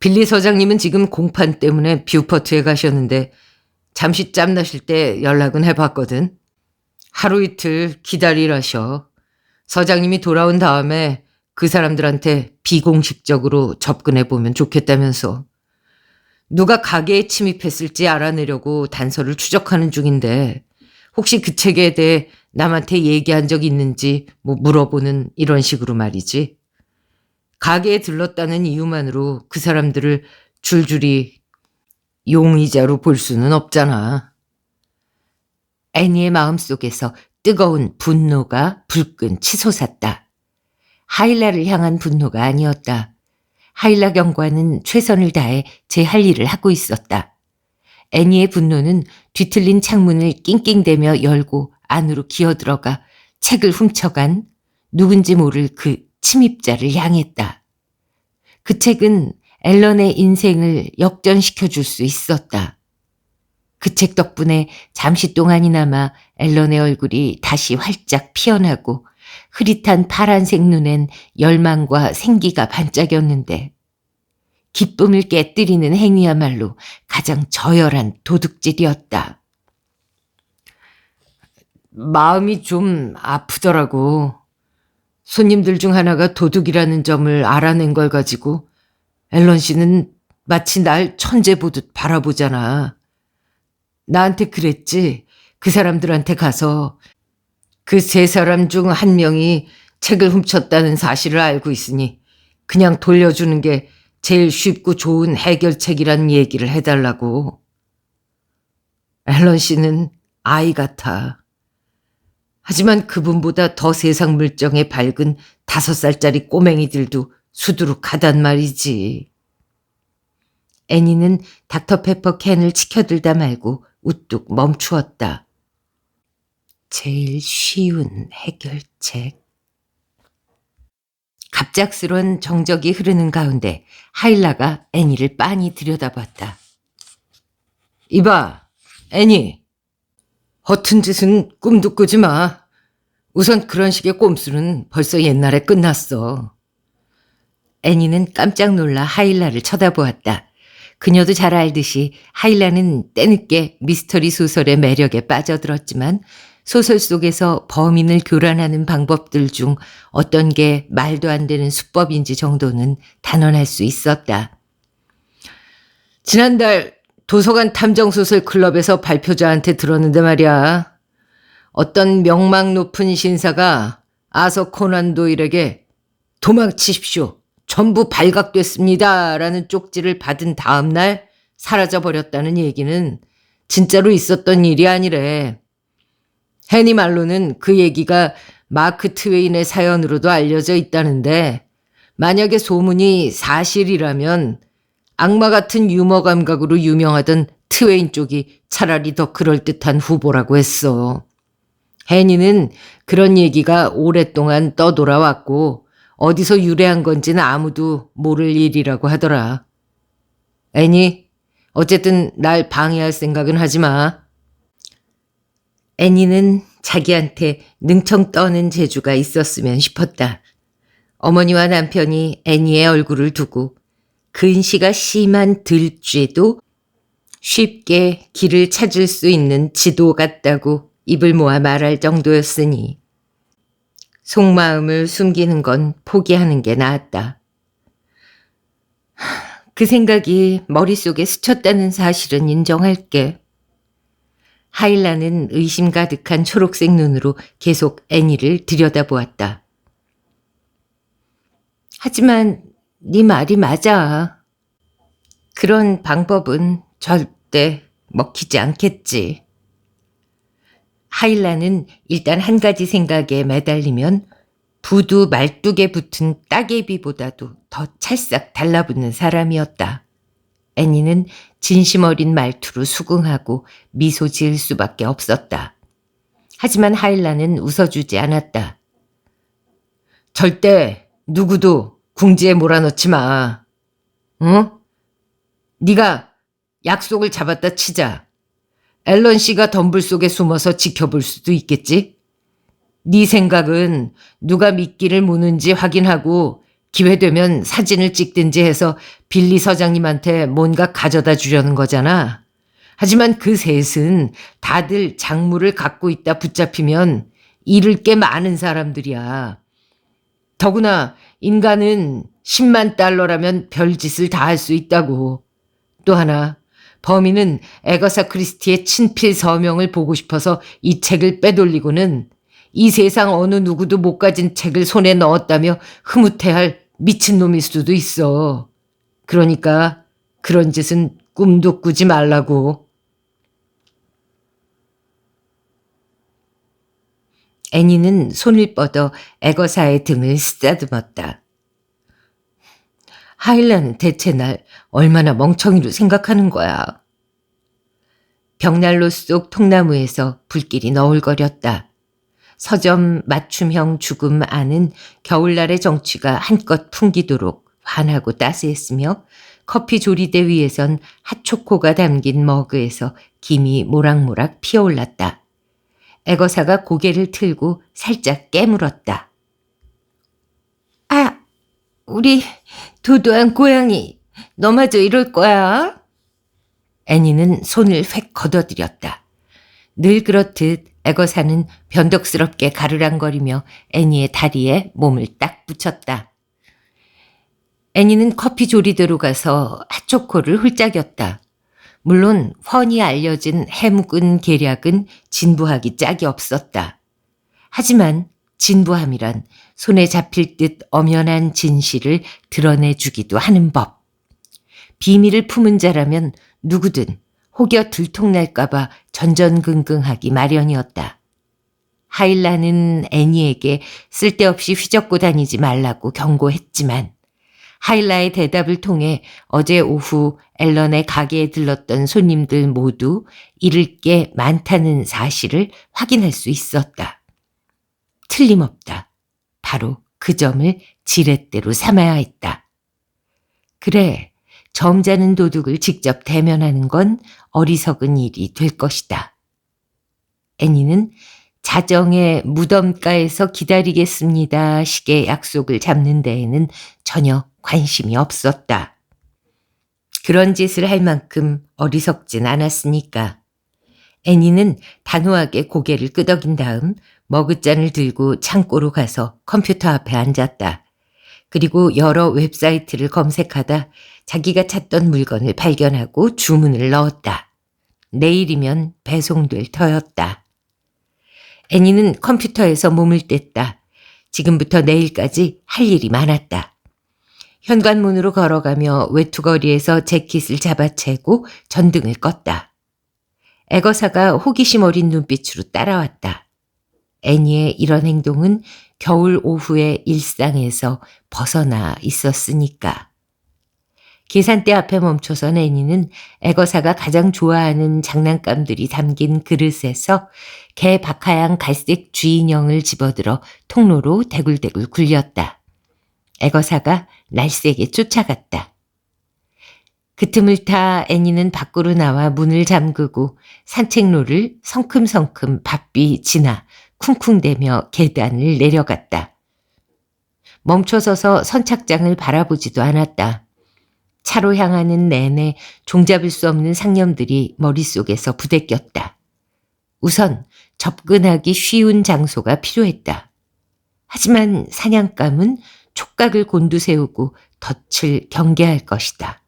빌리 서장님은 지금 공판 때문에 뷰퍼트에 가셨는데 잠시 짬나실 때 연락은 해봤거든. 하루 이틀 기다리라셔. 서장님이 돌아온 다음에 그 사람들한테 비공식적으로 접근해보면 좋겠다면서. 누가 가게에 침입했을지 알아내려고 단서를 추적하는 중인데 혹시 그 책에 대해 남한테 얘기한 적 있는지 물어보는 이런 식으로 말이지. 가게에 들렀다는 이유만으로 그 사람들을 줄줄이 용의자로 볼 수는 없잖아. 애니의 마음속에서 뜨거운 분노가 불끈 치솟았다. 하일라를 향한 분노가 아니었다. 하일라 경관은 최선을 다해 제 할 일을 하고 있었다. 애니의 분노는 뒤틀린 창문을 낑낑대며 열고 안으로 기어들어가 책을 훔쳐간 누군지 모를 그 침입자를 향했다. 그 책은 앨런의 인생을 역전시켜 줄 수 있었다. 그 책 덕분에 잠시 동안이나마 앨런의 얼굴이 다시 활짝 피어나고 흐릿한 파란색 눈엔 열망과 생기가 반짝였는데 기쁨을 깨뜨리는 행위야말로 가장 저열한 도둑질이었다. 마음이 좀 아프더라고. 손님들 중 하나가 도둑이라는 점을 알아낸 걸 가지고 앨런 씨는 마치 날 천재 보듯 바라보잖아. 나한테 그랬지. 그 사람들한테 가서 그 3사람 중 1명이 책을 훔쳤다는 사실을 알고 있으니 그냥 돌려주는 게 제일 쉽고 좋은 해결책이란 얘기를 해달라고. 앨런 씨는 아이 같아. 하지만 그분보다 더 세상 물정에 밝은 5살짜리 꼬맹이들도 수두룩하단 말이지. 애니는 닥터페퍼 캔을 치켜들다 말고 우뚝 멈추었다. 제일 쉬운 해결책. 갑작스런 정적이 흐르는 가운데 하일라가 애니를 빤히 들여다봤다. 이봐, 애니. 허튼 짓은 꿈도 꾸지 마. 우선 그런 식의 꼼수는 벌써 옛날에 끝났어. 애니는 깜짝 놀라 하일라를 쳐다보았다. 그녀도 잘 알듯이 하일라는 때늦게 미스터리 소설의 매력에 빠져들었지만 소설 속에서 범인을 교란하는 방법들 중 어떤 게 말도 안 되는 수법인지 정도는 단언할 수 있었다. 지난달 도서관 탐정소설 클럽에서 발표자한테 들었는데 말이야. 어떤 명망 높은 신사가 아서 코난 도일에게 도망치십시오. 전부 발각됐습니다. 라는 쪽지를 받은 다음 날 사라져버렸다는 얘기는 진짜로 있었던 일이 아니래. 해니 말로는 그 얘기가 마크 트웨인의 사연으로도 알려져 있다는데 만약에 소문이 사실이라면 악마 같은 유머 감각으로 유명하던 트웨인 쪽이 차라리 더 그럴듯한 후보라고 했어. 해니는 그런 얘기가 오랫동안 떠돌아왔고 어디서 유래한 건지는 아무도 모를 일이라고 하더라. 애니, 어쨌든 날 방해할 생각은 하지 마. 애니는 자기한테 능청 떠는 재주가 있었으면 싶었다. 어머니와 남편이 애니의 얼굴을 두고 근시가 심한 들쥐도 쉽게 길을 찾을 수 있는 지도 같다고 입을 모아 말할 정도였으니 속마음을 숨기는 건 포기하는 게 나았다. 그 생각이 머릿속에 스쳤다는 사실은 인정할게. 하일라는 의심 가득한 초록색 눈으로 계속 애니를 들여다보았다. 하지만 네 말이 맞아. 그런 방법은 절대 먹히지 않겠지. 하일라는 일단 한 가지 생각에 매달리면 부두 말뚝에 붙은 따개비보다도 더 찰싹 달라붙는 사람이었다. 애니는 진심 어린 말투로 수긍하고 미소 지을 수밖에 없었다. 하지만 하일라는 웃어주지 않았다. 절대 누구도 궁지에 몰아넣지 마. 응? 네가 약속을 잡았다 치자. 앨런 씨가 덤불 속에 숨어서 지켜볼 수도 있겠지? 네 생각은 누가 미끼를 무는지 확인하고 기회되면 사진을 찍든지 해서 빌리 서장님한테 뭔가 가져다 주려는 거잖아. 하지만 그 셋은 다들 작물을 갖고 있다 붙잡히면 잃을 게 많은 사람들이야. 더구나 인간은 10만 달러라면 별짓을 다 할 수 있다고. 또 하나, 범인은 애거사 크리스티의 친필 서명을 보고 싶어서 이 책을 빼돌리고는 이 세상 어느 누구도 못 가진 책을 손에 넣었다며 흐뭇해할 미친놈일 수도 있어. 그러니까 그런 짓은 꿈도 꾸지 말라고. 애니는 손을 뻗어 애거사의 등을 쓰다듬었다. 하일라는 대체 날 얼마나 멍청이로 생각하는 거야. 벽난로 속 통나무에서 불길이 너울거렸다. 서점 맞춤형 죽음 안은 겨울날의 정취가 한껏 풍기도록 환하고 따스했으며 커피 조리대 위에선 핫초코가 담긴 머그에서 김이 모락모락 피어올랐다. 애거사가 고개를 틀고 살짝 깨물었다. 아, 우리 도도한 고양이, 너마저 이럴 거야? 애니는 손을 휙 걷어들였다. 늘 그렇듯 애거사는 변덕스럽게 가르랑거리며 애니의 다리에 몸을 딱 붙였다. 애니는 커피 조리대로 가서 핫초코를 훌짝였다. 물론 훤히 알려진 해묵은 계략은 진부하기 짝이 없었다. 하지만 진부함이란 손에 잡힐 듯 엄연한 진실을 드러내주기도 하는 법. 비밀을 품은 자라면 누구든 혹여 들통날까봐 전전긍긍하기 마련이었다. 하일라는 애니에게 쓸데없이 휘젓고 다니지 말라고 경고했지만 하일라의 대답을 통해 어제 오후 앨런의 가게에 들렀던 손님들 모두 잃을 게 많다는 사실을 확인할 수 있었다. 틀림없다. 바로 그 점을 지렛대로 삼아야 했다. 그래, 점잖은 도둑을 직접 대면하는 건 어리석은 일이 될 것이다. 애니는 자정에 무덤가에서 기다리겠습니다 식의 약속을 잡는 데에는 전혀 관심이 없었다. 그런 짓을 할 만큼 어리석진 않았으니까. 애니는 단호하게 고개를 끄덕인 다음 머그잔을 들고 창고로 가서 컴퓨터 앞에 앉았다. 그리고 여러 웹사이트를 검색하다 자기가 찾던 물건을 발견하고 주문을 넣었다. 내일이면 배송될 터였다. 애니는 컴퓨터에서 몸을 뗐다. 지금부터 내일까지 할 일이 많았다. 현관문으로 걸어가며 외투거리에서 재킷을 잡아채고 전등을 껐다. 애거사가 호기심 어린 눈빛으로 따라왔다. 애니의 이런 행동은 겨울 오후의 일상에서 벗어나 있었으니까. 계산대 앞에 멈춰선 애니는 애거사가 가장 좋아하는 장난감들이 담긴 그릇에서 개 박하양 갈색 쥐인형을 집어들어 통로로 대굴대굴 굴렸다. 애거사가 날쌔게 쫓아갔다. 그 틈을 타 애니는 밖으로 나와 문을 잠그고 산책로를 성큼성큼 바삐 지나 쿵쿵대며 계단을 내려갔다. 멈춰서서 선착장을 바라보지도 않았다. 차로 향하는 내내 종잡을 수 없는 상념들이 머릿속에서 부대꼈다. 우선 접근하기 쉬운 장소가 필요했다. 하지만 사냥감은 촉각을 곤두세우고 덫을 경계할 것이다.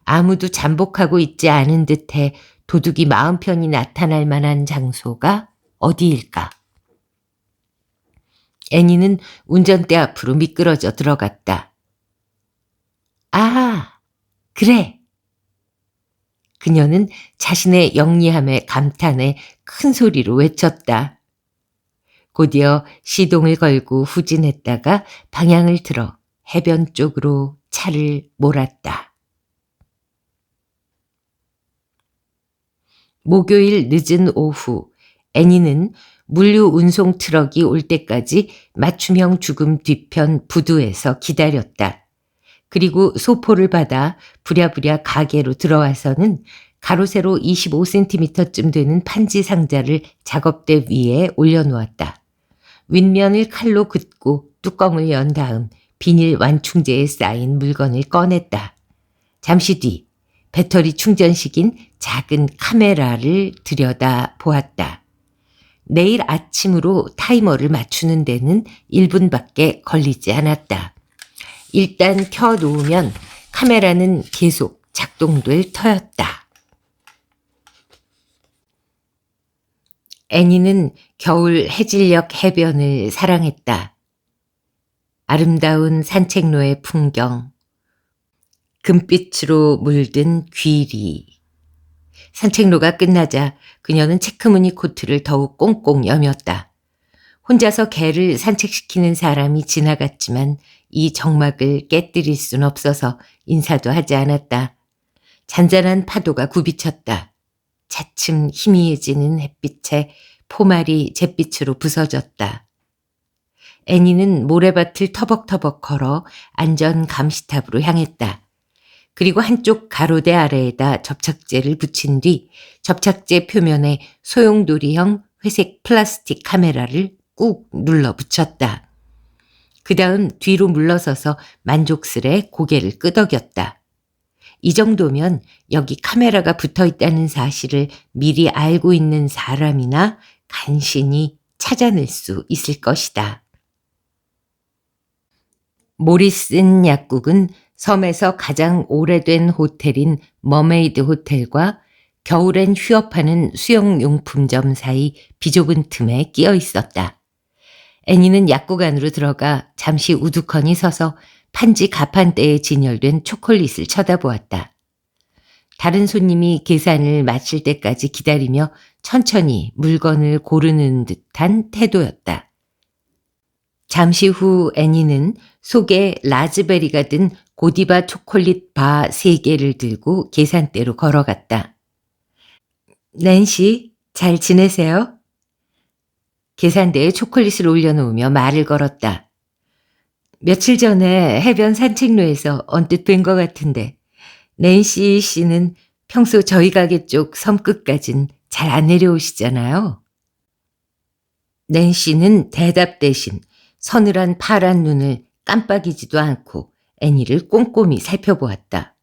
아무도 잠복하고 있지 않은 듯해 도둑이 마음 편히 나타날 만한 장소가 어디일까? 애니는 운전대 앞으로 미끄러져 들어갔다. 아, 그래. 그녀는 자신의 영리함에 감탄해 큰 소리로 외쳤다. 곧이어 시동을 걸고 후진했다가 방향을 틀어 해변 쪽으로 차를 몰았다. 목요일 늦은 오후, 애니는 물류 운송 트럭이 올 때까지 맞춤형 죽음 뒤편 부두에서 기다렸다. 그리고 소포를 받아 부랴부랴 가게로 들어와서는 가로 세로 25cm쯤 되는 판지 상자를 작업대 위에 올려놓았다. 윗면을 칼로 긋고 뚜껑을 연 다음 비닐 완충제에 쌓인 물건을 꺼냈다. 잠시 뒤 배터리 충전식인 작은 카메라를 들여다 보았다. 내일 아침으로 타이머를 맞추는 데는 1분밖에 걸리지 않았다. 일단 켜놓으면 카메라는 계속 작동될 터였다. 애니는 겨울 해질녘 해변을 사랑했다. 아름다운 산책로의 풍경, 금빛으로 물든 귀리. 산책로가 끝나자 그녀는 체크무늬 코트를 더욱 꽁꽁 여몄다. 혼자서 개를 산책시키는 사람이 지나갔지만 이 정막을 깨뜨릴 순 없어서 인사도 하지 않았다. 잔잔한 파도가 굽이쳤다. 차츰 희미해지는 햇빛에 포말이 잿빛으로 부서졌다. 애니는 모래밭을 터벅터벅 걸어 안전 감시탑으로 향했다. 그리고 한쪽 가로대 아래에다 접착제를 붙인 뒤 접착제 표면에 소용돌이형 회색 플라스틱 카메라를 꾹 눌러 붙였다. 그 다음 뒤로 물러서서 만족스레 고개를 끄덕였다. 이 정도면 여기 카메라가 붙어 있다는 사실을 미리 알고 있는 사람이나 간신히 찾아낼 수 있을 것이다. 모리슨 약국은 섬에서 가장 오래된 호텔인 머메이드 호텔과 겨울엔 휴업하는 수영용품점 사이 비좁은 틈에 끼어 있었다. 애니는 약국 안으로 들어가 잠시 우두커니 서서 판지 가판대에 진열된 초콜릿을 쳐다보았다. 다른 손님이 계산을 마칠 때까지 기다리며 천천히 물건을 고르는 듯한 태도였다. 잠시 후 애니는 속에 라즈베리가 든 고디바 초콜릿 바 3개를 들고 계산대로 걸어갔다. 낸시, 잘 지내세요? 계산대에 초콜릿을 올려놓으며 말을 걸었다. 며칠 전에 해변 산책로에서 언뜻 뵌 것 같은데 낸시 씨는 평소 저희 가게 쪽 섬 끝까진 잘 안 내려오시잖아요. 낸시는 대답 대신 서늘한 파란 눈을 깜빡이지도 않고 애니를 꼼꼼히 살펴보았다.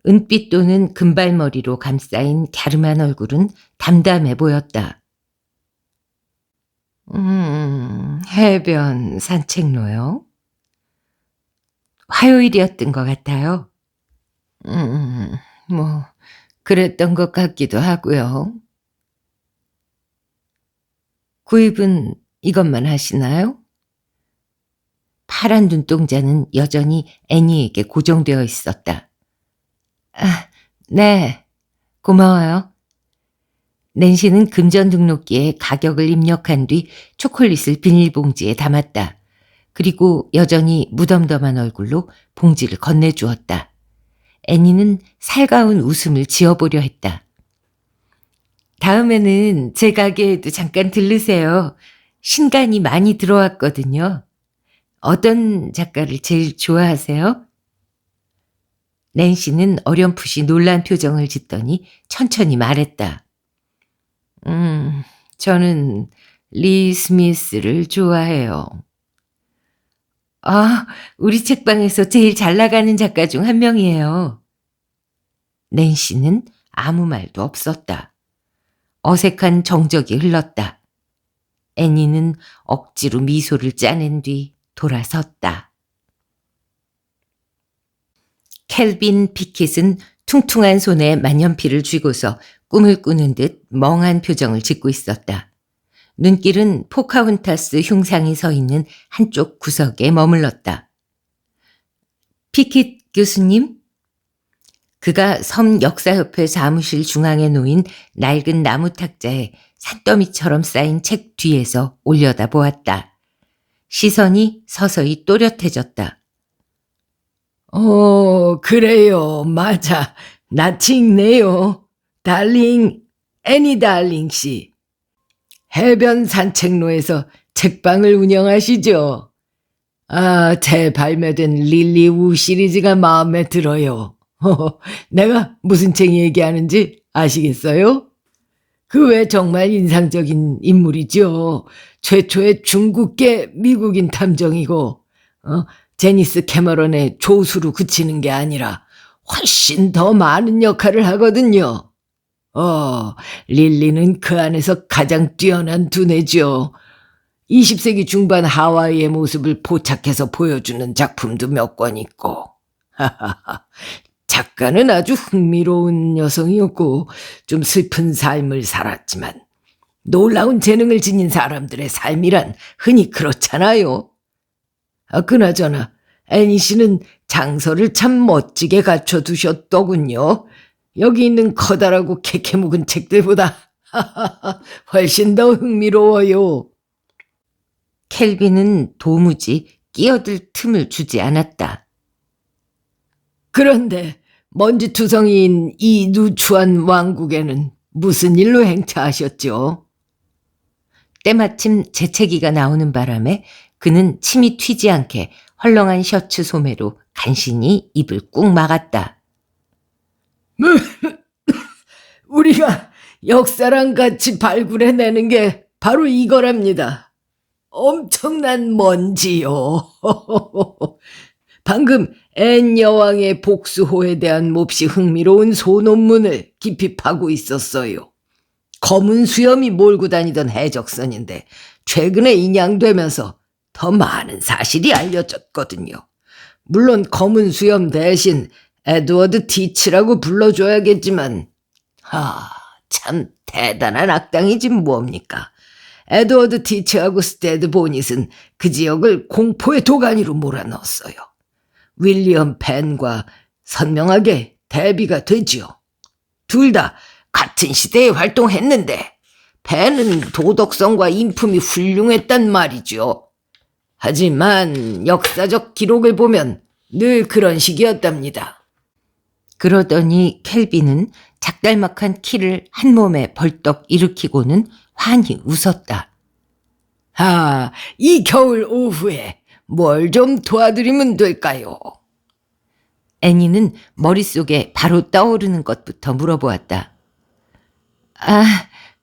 은빛 도는 금발머리로 감싸인 갸름한 얼굴은 담담해 보였다. 해변 산책로요? 화요일이었던 것 같아요. 뭐 그랬던 것 같기도 하고요. 구입은 이것만 하시나요? 파란 눈동자는 여전히 애니에게 고정되어 있었다. 아, 네, 고마워요. 낸시는 금전 등록기에 가격을 입력한 뒤 초콜릿을 비닐봉지에 담았다. 그리고 여전히 무덤덤한 얼굴로 봉지를 건네주었다. 애니는 살가운 웃음을 지어보려 했다. 다음에는 제 가게에도 잠깐 들르세요. 신간이 많이 들어왔거든요. 어떤 작가를 제일 좋아하세요? 낸시는 어렴풋이 놀란 표정을 짓더니 천천히 말했다. 저는 리 스미스를 좋아해요. 아, 우리 책방에서 제일 잘 나가는 작가 중 한 명이에요. 낸시는 아무 말도 없었다. 어색한 정적이 흘렀다. 애니는 억지로 미소를 짜낸 뒤 돌아섰다. 켈빈 피킷은 퉁퉁한 손에 만년필을 쥐고서 꿈을 꾸는 듯 멍한 표정을 짓고 있었다. 눈길은 포카혼타스 흉상이 서 있는 한쪽 구석에 머물렀다. 피킷 교수님? 그가 섬 역사협회 사무실 중앙에 놓인 낡은 나무 탁자에 산더미처럼 쌓인 책 뒤에서 올려다 보았다. 시선이 서서히 또렷해졌다. 그래요. 맞아. 낯이 익네요. 달링, 애니 달링 씨. 해변 산책로에서 책방을 운영하시죠? 제 발매된 릴리 우 시리즈가 마음에 들어요. 내가 무슨 책 얘기하는지 아시겠어요? 그 외 정말 인상적인 인물이죠. 최초의 중국계 미국인 탐정이고, 제니스 캐머런의 조수로 그치는 게 아니라 훨씬 더 많은 역할을 하거든요. 릴리는 그 안에서 가장 뛰어난 두뇌죠. 20세기 중반 하와이의 모습을 포착해서 보여주는 작품도 몇 권 있고. 작가는 아주 흥미로운 여성이었고 좀 슬픈 삶을 살았지만 놀라운 재능을 지닌 사람들의 삶이란 흔히 그렇잖아요. 그나저나 애니 씨는 장서를 참 멋지게 갖춰두셨더군요. 여기 있는 커다랗고 캐캐 묵은 책들보다 훨씬 더 흥미로워요. 켈빈은 도무지 끼어들 틈을 주지 않았다. 그런데 먼지투성이인 이 누추한 왕국에는 무슨 일로 행차하셨죠? 때마침 재채기가 나오는 바람에 그는 침이 튀지 않게 헐렁한 셔츠 소매로 간신히 입을 꾹 막았다. 우리가 역사랑 같이 발굴해내는 게 바로 이거랍니다. 엄청난 먼지요. 방금 앤 여왕의 복수호에 대한 몹시 흥미로운 소논문을 깊이 파고 있었어요. 검은 수염이 몰고 다니던 해적선인데 최근에 인양되면서 더 많은 사실이 알려졌거든요. 물론 검은 수염 대신 에드워드 티치라고 불러줘야겠지만 참 대단한 악당이지 뭡니까. 에드워드 티치하고 스테드 보닛은 그 지역을 공포의 도가니로 몰아넣었어요. 윌리엄 펜과 선명하게 대비가 되지요. 둘 다 같은 시대에 활동했는데 펜은 도덕성과 인품이 훌륭했단 말이죠. 하지만 역사적 기록을 보면 늘 그런 식이었답니다. 그러더니 켈빈은 작달막한 키를 한 몸에 벌떡 일으키고는 환히 웃었다. 이 겨울 오후에 뭘 좀 도와드리면 될까요? 애니는 머릿속에 바로 떠오르는 것부터 물어보았다.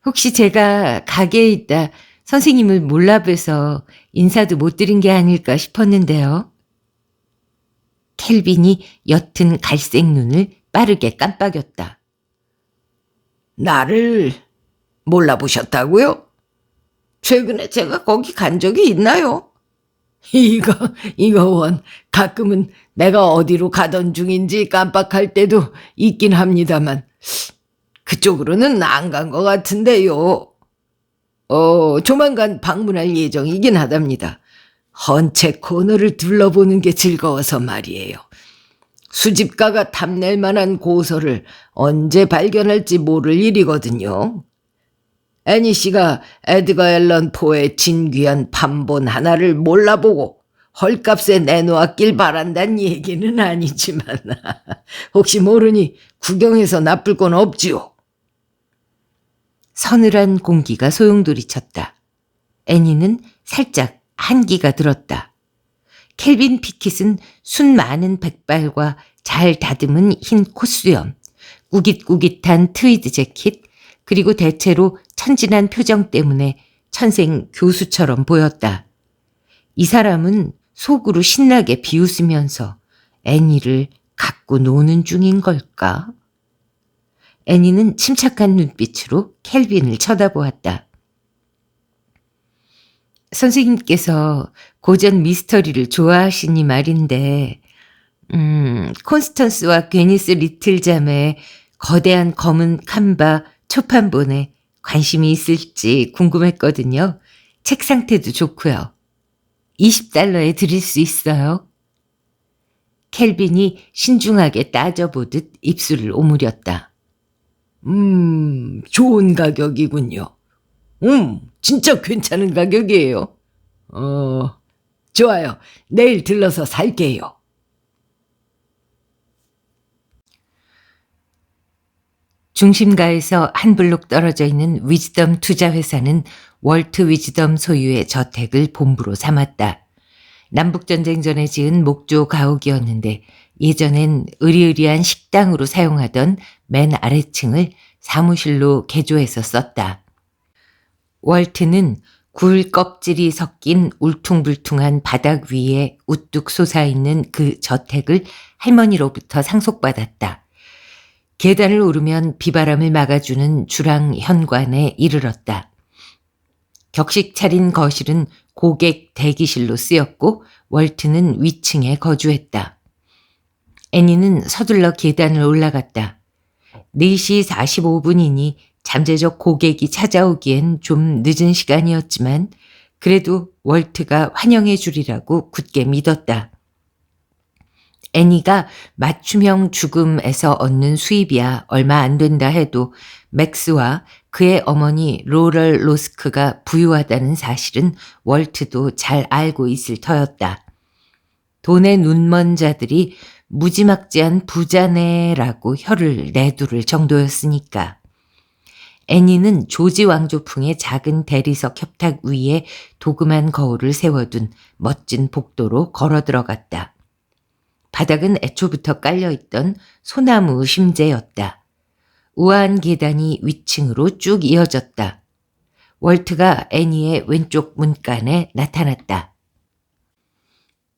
혹시 제가 가게에 있다 선생님을 몰라뵈서 인사도 못 드린 게 아닐까 싶었는데요. 켈빈이 옅은 갈색 눈을 빠르게 깜빡였다. 나를 몰라보셨다고요? 최근에 제가 거기 간 적이 있나요? 이거 원 가끔은 내가 어디로 가던 중인지 깜빡할 때도 있긴 합니다만 그쪽으로는 안 간 것 같은데요. 조만간 방문할 예정이긴 하답니다. 헌책 코너를 둘러보는 게 즐거워서 말이에요. 수집가가 탐낼 만한 고서를 언제 발견할지 모를 일이거든요. 애니 씨가 에드거 앨런 포의 진귀한 판본 하나를 몰라보고 헐값에 내놓았길 바란다는 얘기는 아니지만 혹시 모르니 구경해서 나쁠 건 없지요. 서늘한 공기가 소용돌이쳤다. 애니는 살짝 한기가 들었다. 켈빈 피킷은 순 많은 백발과 잘 다듬은 흰 콧수염, 꾸깃꾸깃한 트위드 재킷, 그리고 대체로 천진한 표정 때문에 천생 교수처럼 보였다. 이 사람은 속으로 신나게 비웃으면서 애니를 갖고 노는 중인 걸까? 애니는 침착한 눈빛으로 켈빈을 쳐다보았다. 선생님께서 고전 미스터리를 좋아하시니 말인데 콘스턴스와 괴니스 리틀잠의 거대한 검은 칸바 초판본에 관심이 있을지 궁금했거든요. 책 상태도 좋고요. $20에 드릴 수 있어요. 켈빈이 신중하게 따져보듯 입술을 오므렸다. 좋은 가격이군요. 진짜 괜찮은 가격이에요. 좋아요. 내일 들러서 살게요. 중심가에서 한 블록 떨어져 있는 위즈덤 투자회사는 월트 위즈덤 소유의 저택을 본부로 삼았다. 남북전쟁 전에 지은 목조 가옥이었는데 예전엔 으리으리한 식당으로 사용하던 맨 아래층을 사무실로 개조해서 썼다. 월트는 굴 껍질이 섞인 울퉁불퉁한 바닥 위에 우뚝 솟아있는 그 저택을 할머니로부터 상속받았다. 계단을 오르면 비바람을 막아주는 주랑 현관에 이르렀다. 격식 차린 거실은 고객 대기실로 쓰였고 월트는 위층에 거주했다. 애니는 서둘러 계단을 올라갔다. 4시 45분이니 잠재적 고객이 찾아오기엔 좀 늦은 시간이었지만 그래도 월트가 환영해 주리라고 굳게 믿었다. 애니가 맞춤형 죽음에서 얻는 수입이야 얼마 안 된다 해도 맥스와 그의 어머니 로럴 로스크가 부유하다는 사실은 월트도 잘 알고 있을 터였다. 돈에 눈먼 자들이 무지막지한 부자네라고 혀를 내두를 정도였으니까. 애니는 조지 왕조풍의 작은 대리석 협탁 위에 도금한 거울을 세워둔 멋진 복도로 걸어 들어갔다. 바닥은 애초부터 깔려있던 소나무 심재였다. 우아한 계단이 위층으로 쭉 이어졌다. 월트가 애니의 왼쪽 문간에 나타났다.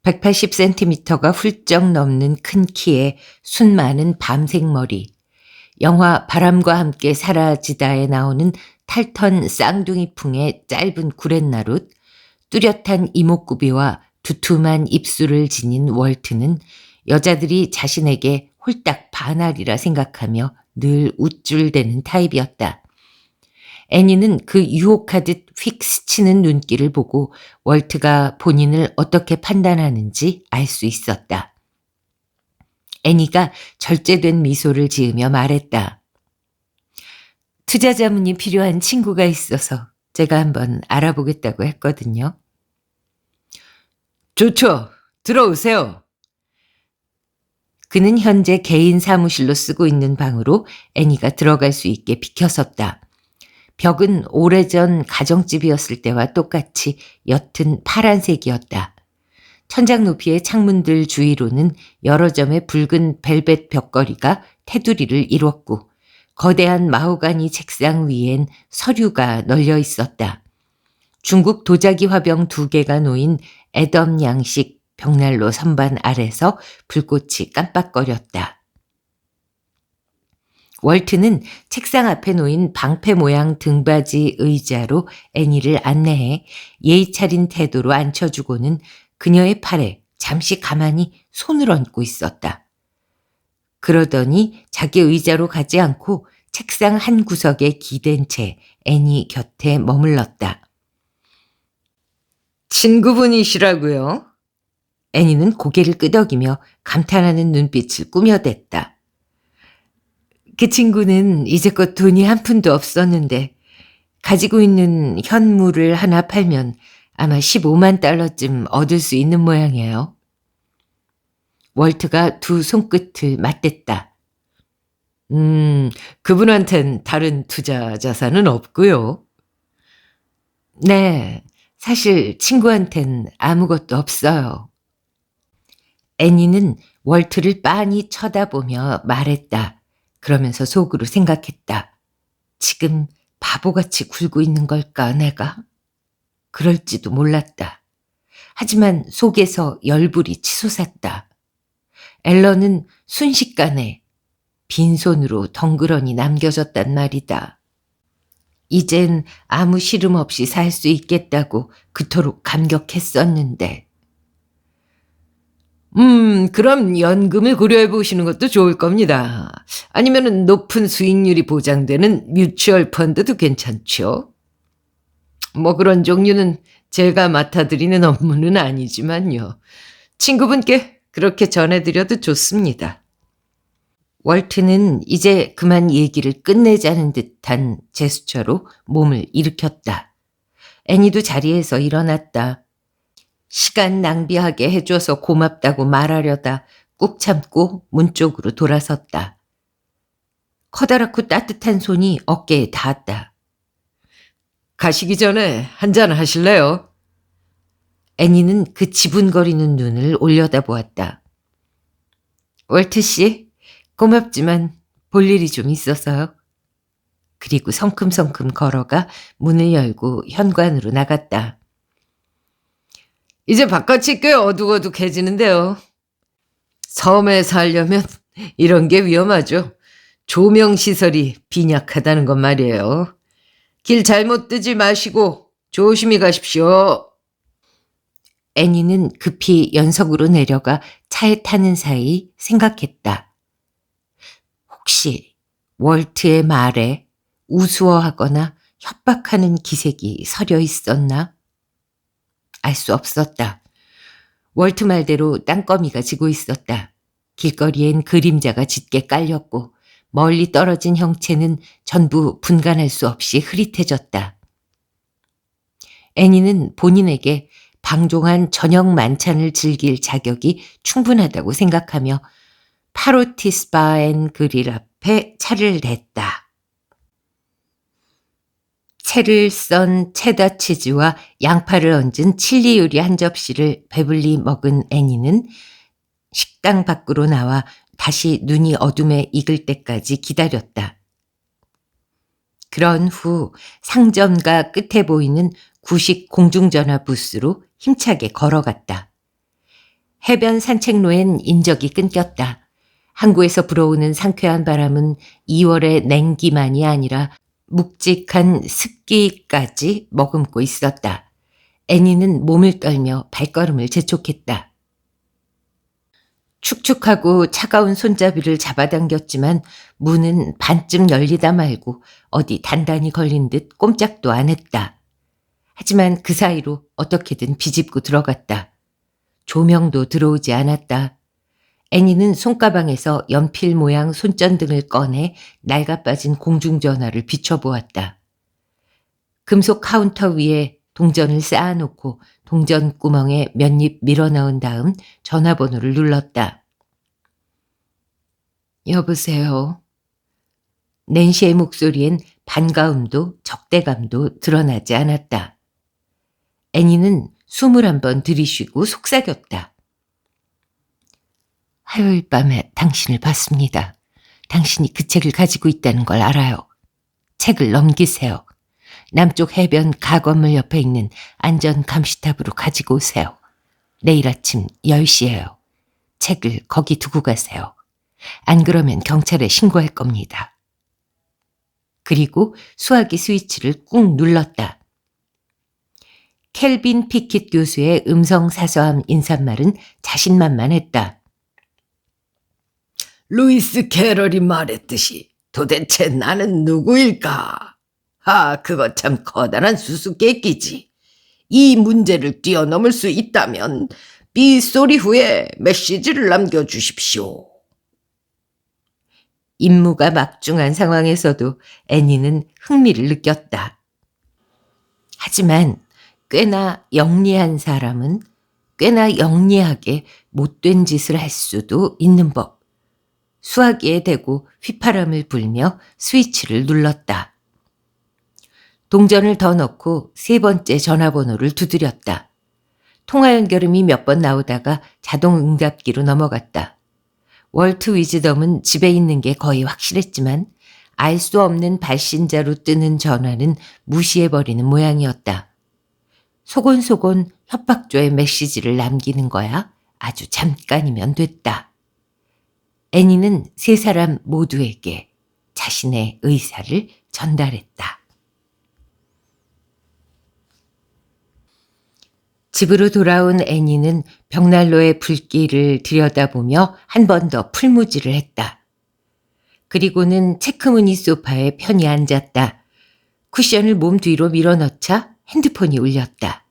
180cm가 훌쩍 넘는 큰 키에 순 많은 밤색 머리, 영화 바람과 함께 사라지다에 나오는 탈턴 쌍둥이풍의 짧은 구렛나룻, 뚜렷한 이목구비와 두툼한 입술을 지닌 월트는 여자들이 자신에게 홀딱 반하리라 생각하며 늘 우쭐대는 타입이었다. 애니는 그 유혹하듯 휙 스치는 눈길을 보고 월트가 본인을 어떻게 판단하는지 알 수 있었다. 애니가 절제된 미소를 지으며 말했다. 투자 자문이 필요한 친구가 있어서 제가 한번 알아보겠다고 했거든요. 좋죠. 들어오세요. 그는 현재 개인 사무실로 쓰고 있는 방으로 애니가 들어갈 수 있게 비켜섰다. 벽은 오래전 가정집이었을 때와 똑같이 옅은 파란색이었다. 천장 높이의 창문들 주위로는 여러 점의 붉은 벨벳 벽걸이가 테두리를 이뤘고 거대한 마호가니 책상 위엔 서류가 널려 있었다. 중국 도자기 화병 2개가 놓인 애덤 양식 벽난로 선반 아래서 불꽃이 깜빡거렸다. 월트는 책상 앞에 놓인 방패 모양 등받이 의자로 애니를 안내해 예의 차린 태도로 앉혀주고는 그녀의 팔에 잠시 가만히 손을 얹고 있었다. 그러더니 자기 의자로 가지 않고 책상 한 구석에 기댄 채 애니 곁에 머물렀다. 친구분이시라고요? 애니는 고개를 끄덕이며 감탄하는 눈빛을 꾸며댔다. 그 친구는 이제껏 돈이 한 푼도 없었는데 가지고 있는 현물을 하나 팔면 아마 15만 달러쯤 얻을 수 있는 모양이에요. 월트가 두 손끝을 맞댔다. 그분한텐 다른 투자 자산은 없고요. 네, 사실 친구한텐 아무것도 없어요. 애니는 월트를 빤히 쳐다보며 말했다. 그러면서 속으로 생각했다. 지금 바보같이 굴고 있는 걸까 내가? 그럴지도 몰랐다. 하지만 속에서 열불이 치솟았다. 앨런은 순식간에 빈손으로 덩그러니 남겨졌단 말이다. 이젠 아무 시름 없이 살 수 있겠다고 그토록 감격했었는데. 그럼 연금을 고려해 보시는 것도 좋을 겁니다. 아니면은 높은 수익률이 보장되는 뮤추얼 펀드도 괜찮죠. 뭐 그런 종류는 제가 맡아드리는 업무는 아니지만요. 친구분께 그렇게 전해드려도 좋습니다. 월트는 이제 그만 얘기를 끝내자는 듯한 제스처로 몸을 일으켰다. 애니도 자리에서 일어났다. 시간 낭비하게 해줘서 고맙다고 말하려다 꾹 참고 문 쪽으로 돌아섰다. 커다랗고 따뜻한 손이 어깨에 닿았다. 가시기 전에 한잔 하실래요? 애니는 그 지분거리는 눈을 올려다보았다. 월트 씨, 고맙지만 볼 일이 좀 있어서요. 그리고 성큼성큼 걸어가 문을 열고 현관으로 나갔다. 이제 바깥이 꽤 어둑어둑해지는데요. 섬에 살려면 이런 게 위험하죠. 조명시설이 빈약하다는 건 말이에요. 길 잘못 뜨지 마시고 조심히 가십시오. 애니는 급히 연석으로 내려가 차에 타는 사이 생각했다. 혹시 월트의 말에 우스워하거나 협박하는 기색이 서려 있었나? 알 수 없었다. 월트 말대로 땅거미가 지고 있었다. 길거리엔 그림자가 짙게 깔렸고 멀리 떨어진 형체는 전부 분간할 수 없이 흐릿해졌다. 애니는 본인에게 방종한 저녁 만찬을 즐길 자격이 충분하다고 생각하며 파로티스 바 앤 그릴 앞에 차를 댔다. 채를 썬 체다 치즈와 양파를 얹은 칠리 요리 한 접시를 배불리 먹은 애니는 식당 밖으로 나와 다시 눈이 어둠에 익을 때까지 기다렸다. 그런 후 상점가 끝에 보이는 구식 공중전화 부스로 힘차게 걸어갔다. 해변 산책로엔 인적이 끊겼다. 항구에서 불어오는 상쾌한 바람은 2월의 냉기만이 아니라 묵직한 습기까지 머금고 있었다. 애니는 몸을 떨며 발걸음을 재촉했다. 축축하고 차가운 손잡이를 잡아당겼지만 문은 반쯤 열리다 말고 어디 단단히 걸린 듯 꼼짝도 안 했다. 하지만 그 사이로 어떻게든 비집고 들어갔다. 조명도 들어오지 않았다. 애니는 손가방에서 연필 모양 손전등을 꺼내 낡아빠진 공중전화를 비춰보았다. 금속 카운터 위에 동전을 쌓아놓고 동전 구멍에 몇 입 밀어넣은 다음 전화번호를 눌렀다. 여보세요. 낸시의 목소리엔 반가움도 적대감도 드러나지 않았다. 애니는 숨을 한번 들이쉬고 속삭였다. 화요일 밤에 당신을 봤습니다. 당신이 그 책을 가지고 있다는 걸 알아요. 책을 넘기세요. 남쪽 해변 가건물 옆에 있는 안전 감시탑으로 가지고 오세요. 내일 아침 10시예요. 책을 거기 두고 가세요. 안 그러면 경찰에 신고할 겁니다. 그리고 수화기 스위치를 꾹 눌렀다. 켈빈 피킷 교수의 음성 사서함 인사말은 자신만만했다. 루이스 캐럴이 말했듯이 도대체 나는 누구일까? 그거 참 커다란 수수께끼지. 이 문제를 뛰어넘을 수 있다면 빗소리 후에 메시지를 남겨주십시오. 임무가 막중한 상황에서도 애니는 흥미를 느꼈다. 하지만 꽤나 영리한 사람은 꽤나 영리하게 못된 짓을 할 수도 있는 법. 수화기에 대고 휘파람을 불며 스위치를 눌렀다. 동전을 더 넣고 세 번째 전화번호를 두드렸다. 통화 연결음이 몇 번 나오다가 자동 응답기로 넘어갔다. 월트 위즈덤은 집에 있는 게 거의 확실했지만 알 수 없는 발신자로 뜨는 전화는 무시해버리는 모양이었다. 소곤소곤 협박조의 메시지를 남기는 거야 아주 잠깐이면 됐다. 애니는 세 사람 모두에게 자신의 의사를 전달했다. 집으로 돌아온 애니는 벽난로의 불길을 들여다보며 한 번 더 풀무지를 했다. 그리고는 체크무늬 소파에 편히 앉았다. 쿠션을 몸 뒤로 밀어넣자 핸드폰이 울렸다.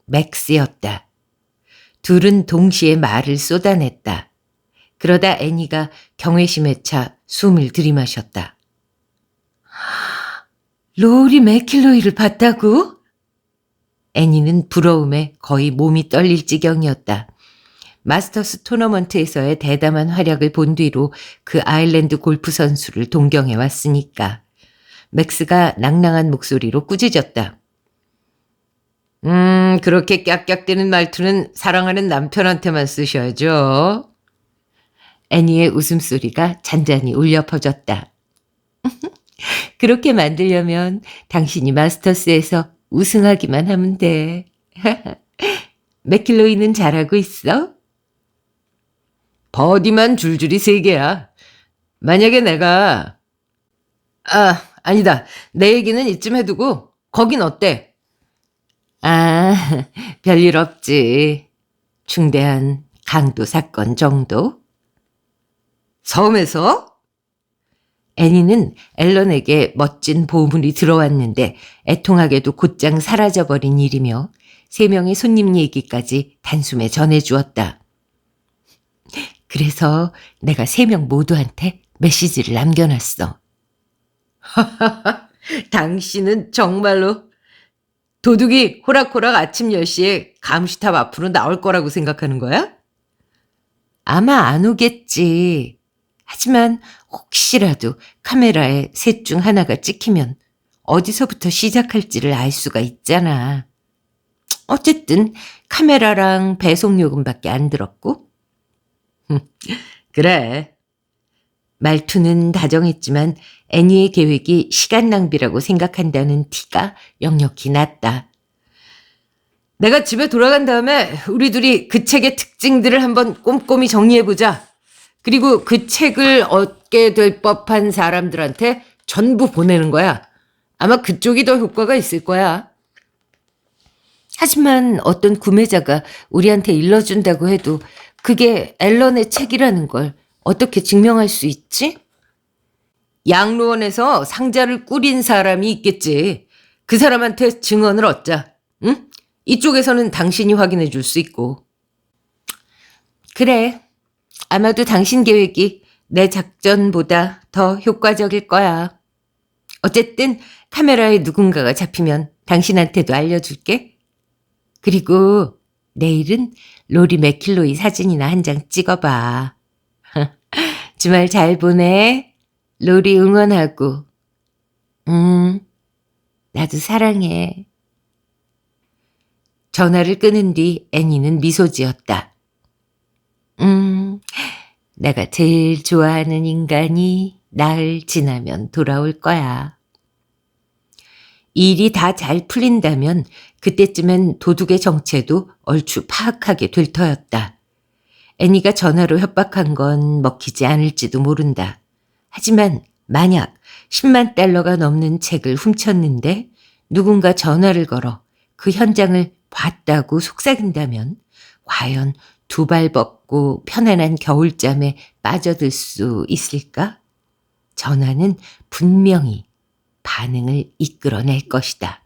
맥스였다. 둘은 동시에 말을 쏟아냈다. 그러다 애니가 경외심에 차 숨을 들이마셨다. 로리 맥킬로이를 봤다고? 애니는 부러움에 거의 몸이 떨릴 지경이었다. 마스터스 토너먼트에서의 대담한 활약을 본 뒤로 그 아일랜드 골프 선수를 동경해 왔으니까. 맥스가 낭낭한 목소리로 꾸짖었다. 그렇게 깍깍대는 말투는 사랑하는 남편한테만 쓰셔야죠. 애니의 웃음소리가 잔잔히 울려 퍼졌다. 그렇게 만들려면 당신이 마스터스에서 우승하기만 하면 돼. 맥킬로이는 잘하고 있어? 버디만 줄줄이 3개야. 만약에 내가... 아니다. 내 얘기는 이쯤 해두고 거긴 어때? 별일 없지. 중대한 강도 사건 정도? 섬에서? 애니는 앨런에게 멋진 보물이 들어왔는데 애통하게도 곧장 사라져버린 일이며 3명의 손님 얘기까지 단숨에 전해주었다. 그래서 내가 3명 모두한테 메시지를 남겨놨어. 당신은 정말로 도둑이 호락호락 아침 10시에 감시탑 앞으로 나올 거라고 생각하는 거야? 아마 안 오겠지. 하지만 혹시라도 카메라에 셋 중 하나가 찍히면 어디서부터 시작할지를 알 수가 있잖아. 어쨌든 카메라랑 배송요금밖에 안 들었고. 그래. 말투는 다정했지만 애니의 계획이 시간 낭비라고 생각한다는 티가 역력히 났다. 내가 집에 돌아간 다음에 우리 둘이 그 책의 특징들을 한번 꼼꼼히 정리해보자. 그리고 그 책을 얻게 될 법한 사람들한테 전부 보내는 거야. 아마 그쪽이 더 효과가 있을 거야. 하지만 어떤 구매자가 우리한테 일러준다고 해도 그게 앨런의 책이라는 걸 어떻게 증명할 수 있지? 양로원에서 상자를 꾸린 사람이 있겠지. 그 사람한테 증언을 얻자. 응? 이쪽에서는 당신이 확인해 줄 수 있고. 그래. 아마도 당신 계획이 내 작전보다 더 효과적일 거야. 어쨌든 카메라에 누군가가 잡히면 당신한테도 알려줄게. 그리고 내일은 로리 맥킬로이 사진이나 한 장 찍어봐. 주말 잘 보내. 로리 응원하고. 나도 사랑해. 전화를 끊은 뒤 애니는 미소 지었다. 내가 제일 좋아하는 인간이 나흘 지나면 돌아올 거야. 일이 다 잘 풀린다면 그때쯤엔 도둑의 정체도 얼추 파악하게 될 터였다. 애니가 전화로 협박한 건 먹히지 않을지도 모른다. 하지만 만약 10만 달러가 넘는 책을 훔쳤는데 누군가 전화를 걸어 그 현장을 봤다고 속삭인다면 과연 2발 벗고 편안한 겨울잠에 빠져들 수 있을까? 전화는 분명히 반응을 이끌어낼 것이다.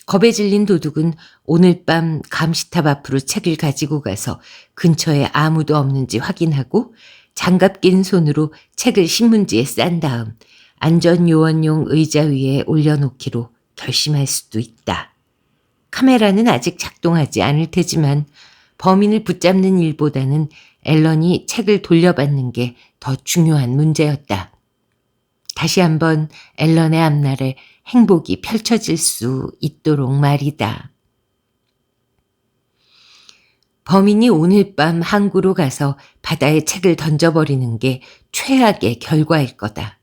겁에 질린 도둑은 오늘 밤 감시탑 앞으로 책을 가지고 가서 근처에 아무도 없는지 확인하고 장갑 낀 손으로 책을 신문지에 싼 다음 안전요원용 의자 위에 올려놓기로 결심할 수도 있다. 카메라는 아직 작동하지 않을 테지만 범인을 붙잡는 일보다는 앨런이 책을 돌려받는 게 더 중요한 문제였다. 다시 한번 앨런의 앞날에 행복이 펼쳐질 수 있도록 말이다. 범인이 오늘 밤 항구로 가서 바다에 책을 던져버리는 게 최악의 결과일 거다.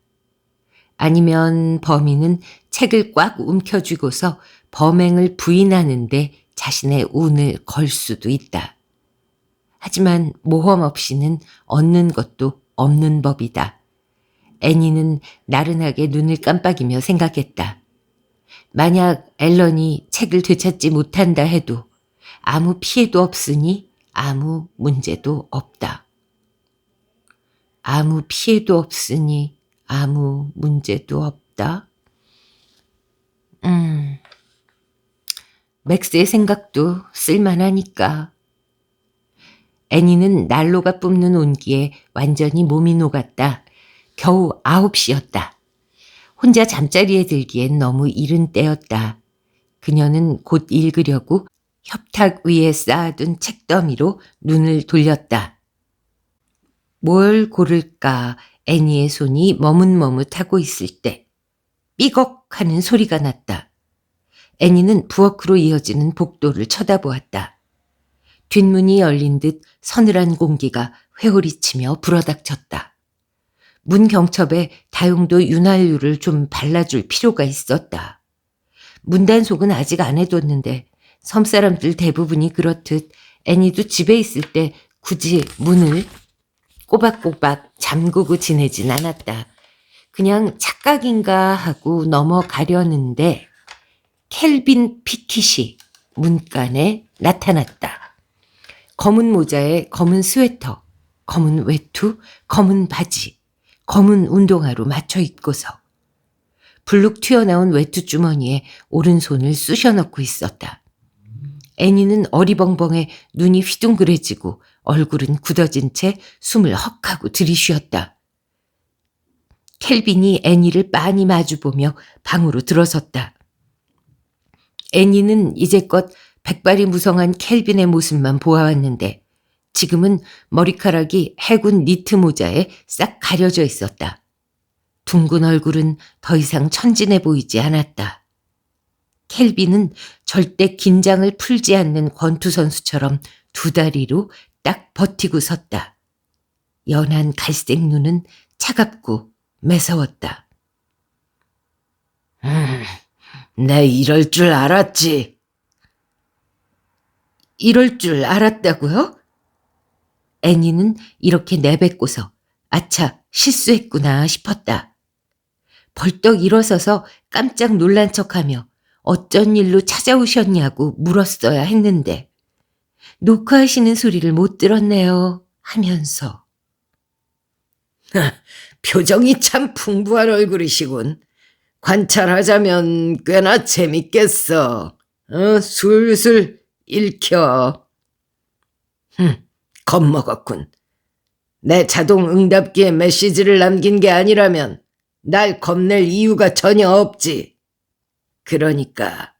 아니면 범인은 책을 꽉 움켜쥐고서 범행을 부인하는데 자신의 운을 걸 수도 있다. 하지만 모험 없이는 얻는 것도 없는 법이다. 애니는 나른하게 눈을 깜빡이며 생각했다. 만약 앨런이 책을 되찾지 못한다 해도 아무 피해도 없으니 아무 문제도 없다. 아무 피해도 없으니 아무 문제도 없다. 맥스의 생각도 쓸만하니까. 애니는 난로가 뿜는 온기에 완전히 몸이 녹았다. 겨우 9시였다. 혼자 잠자리에 들기엔 너무 이른 때였다. 그녀는 곧 읽으려고 협탁 위에 쌓아둔 책더미로 눈을 돌렸다. 뭘 고를까 애니의 손이 머뭇머뭇하고 있을 때 삐걱 하는 소리가 났다. 애니는 부엌으로 이어지는 복도를 쳐다보았다. 뒷문이 열린 듯 서늘한 공기가 회오리치며 불어닥쳤다. 문 경첩에 다용도 윤활유를 좀 발라줄 필요가 있었다. 문단속은 아직 안 해뒀는데 섬사람들 대부분이 그렇듯 애니도 집에 있을 때 굳이 문을 꼬박꼬박 잠그고 지내진 않았다. 그냥 착각인가 하고 넘어가려는데 켈빈 피킷이 문간에 나타났다. 검은 모자에 검은 스웨터, 검은 외투, 검은 바지, 검은 운동화로 맞춰 입고서 불룩 튀어나온 외투 주머니에 오른손을 쑤셔 넣고 있었다. 애니는 어리벙벙해 눈이 휘둥그레지고 얼굴은 굳어진 채 숨을 헉하고 들이쉬었다. 켈빈이 애니를 빤히 마주보며 방으로 들어섰다. 애니는 이제껏 백발이 무성한 켈빈의 모습만 보아왔는데 지금은 머리카락이 해군 니트 모자에 싹 가려져 있었다. 둥근 얼굴은 더 이상 천진해 보이지 않았다. 켈빈은 절대 긴장을 풀지 않는 권투 선수처럼 두 다리로 딱 버티고 섰다. 연한 갈색 눈은 차갑고 매서웠다. 내 이럴 줄 알았지. 이럴 줄 알았다고요? 애니는 이렇게 내뱉고서 아차 실수했구나 싶었다. 벌떡 일어서서 깜짝 놀란 척하며 어쩐 일로 찾아오셨냐고 물었어야 했는데 녹화하시는 소리를 못 들었네요 하면서 표정이 참 풍부한 얼굴이시군. 관찰하자면 꽤나 재밌겠어. 술술 읽혀. 겁먹었군. 내 자동 응답기에 메시지를 남긴 게 아니라면 날 겁낼 이유가 전혀 없지. 그러니까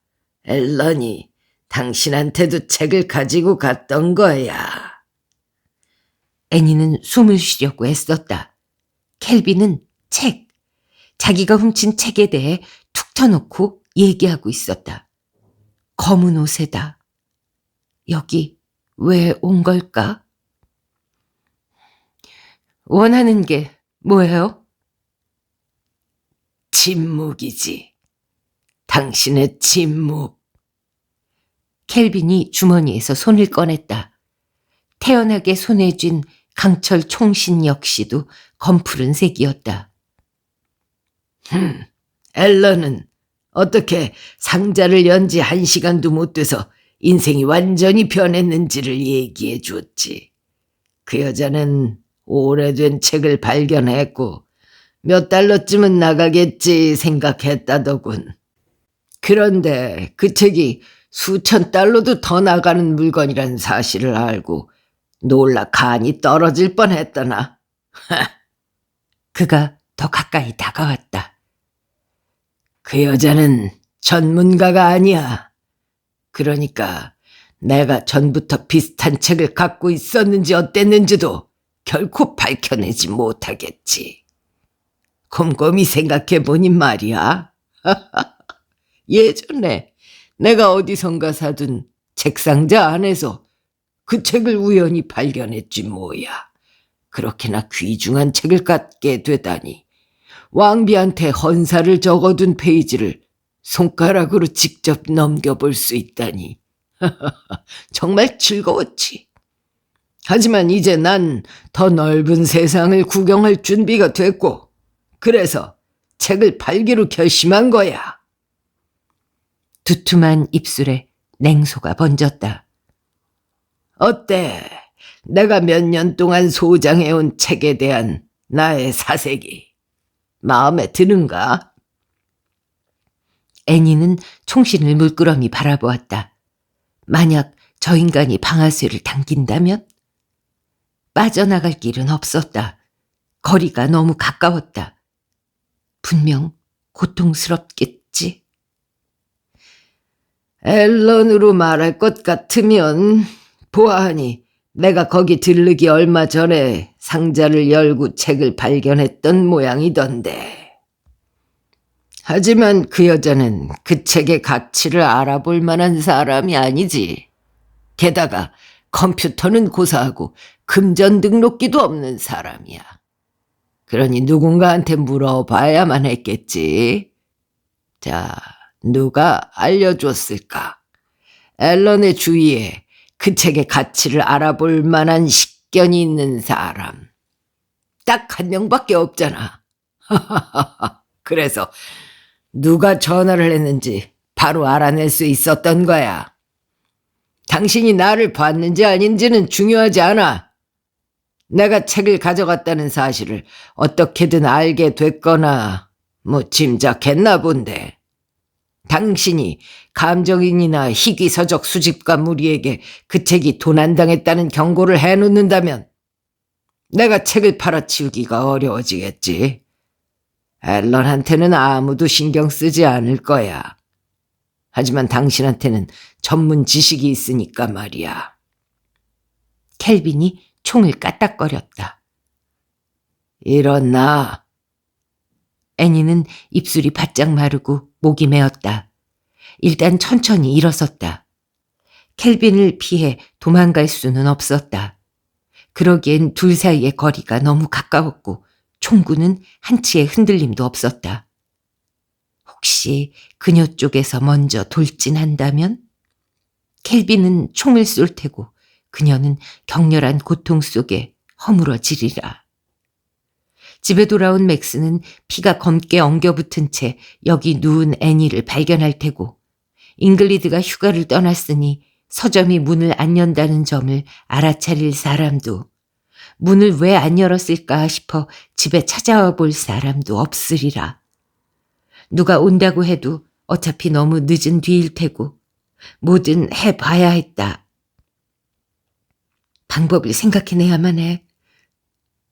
앨런이 당신한테도 책을 가지고 갔던 거야. 애니는 숨을 쉬려고 애썼다. 켈빈은 책, 자기가 훔친 책에 대해 툭 터놓고 얘기하고 있었다. 검은 옷에다. 여기 왜 온 걸까? 원하는 게 뭐예요? 침묵이지. 당신의 침묵. 켈빈이 주머니에서 손을 꺼냈다. 태연하게 손에 쥔 강철 총신 역시도 검푸른 색이었다. 앨런은 어떻게 상자를 연 지 1시간도 못 돼서 인생이 완전히 변했는지를 얘기해 줬지. 그 여자는 오래된 책을 발견했고 몇 달러쯤은 나가겠지 생각했다더군. 그런데 그 책이 수천 달러도 더 나가는 물건이란 사실을 알고 놀라 간이 떨어질 뻔했더나. 그가 더 가까이 다가왔다. 그 여자는 전문가가 아니야. 그러니까 내가 전부터 비슷한 책을 갖고 있었는지 어땠는지도 결코 밝혀내지 못하겠지. 곰곰이 생각해보니 말이야. 예전에 내가 어디선가 사둔 책상자 안에서 그 책을 우연히 발견했지 뭐야. 그렇게나 귀중한 책을 갖게 되다니. 왕비한테 헌사를 적어둔 페이지를 손가락으로 직접 넘겨볼 수 있다니. 정말 즐거웠지. 하지만 이제 난 더 넓은 세상을 구경할 준비가 됐고 그래서 책을 팔기로 결심한 거야. 두툼한 입술에 냉소가 번졌다. 어때? 내가 몇 년 동안 소장해온 책에 대한 나의 사색이 마음에 드는가? 애니는 총신을 물끄러미 바라보았다. 만약 저 인간이 방아쇠를 당긴다면? 빠져나갈 길은 없었다. 거리가 너무 가까웠다. 분명 고통스럽겠지. 앨런으로 말할 것 같으면 보아하니 내가 거기 들르기 얼마 전에 상자를 열고 책을 발견했던 모양이던데. 하지만 그 여자는 그 책의 가치를 알아볼 만한 사람이 아니지. 게다가 컴퓨터는 고사하고 금전 등록기도 없는 사람이야. 그러니 누군가한테 물어봐야만 했겠지. 자, 누가 알려줬을까? 앨런의 주위에 그 책의 가치를 알아볼 만한 식견이 있는 사람. 딱 한 명밖에 없잖아. 그래서 누가 전화를 했는지 바로 알아낼 수 있었던 거야. 당신이 나를 봤는지 아닌지는 중요하지 않아. 내가 책을 가져갔다는 사실을 어떻게든 알게 됐거나 짐작했나 본데. 당신이 감정인이나 희귀서적 수집가 무리에게 그 책이 도난당했다는 경고를 해놓는다면 내가 책을 팔아치우기가 어려워지겠지. 앨런한테는 아무도 신경 쓰지 않을 거야. 하지만 당신한테는 전문 지식이 있으니까 말이야. 켈빈이 총을 까딱거렸다. 일어나. 애니는 입술이 바짝 마르고 목이 메었다. 일단 천천히 일어섰다. 켈빈을 피해 도망갈 수는 없었다. 그러기엔 둘 사이의 거리가 너무 가까웠고 총구는 한치의 흔들림도 없었다. 혹시 그녀 쪽에서 먼저 돌진한다면? 켈빈은 총을 쏠 테고 그녀는 격렬한 고통 속에 허물어지리라. 집에 돌아온 맥스는 피가 검게 엉겨붙은 채 여기 누운 애니를 발견할 테고 잉글리드가 휴가를 떠났으니 서점이 문을 안 연다는 점을 알아차릴 사람도 문을 왜 안 열었을까 싶어 집에 찾아와 볼 사람도 없으리라. 누가 온다고 해도 어차피 너무 늦은 뒤일 테고 뭐든 해봐야 했다. 방법을 생각해내야만 해.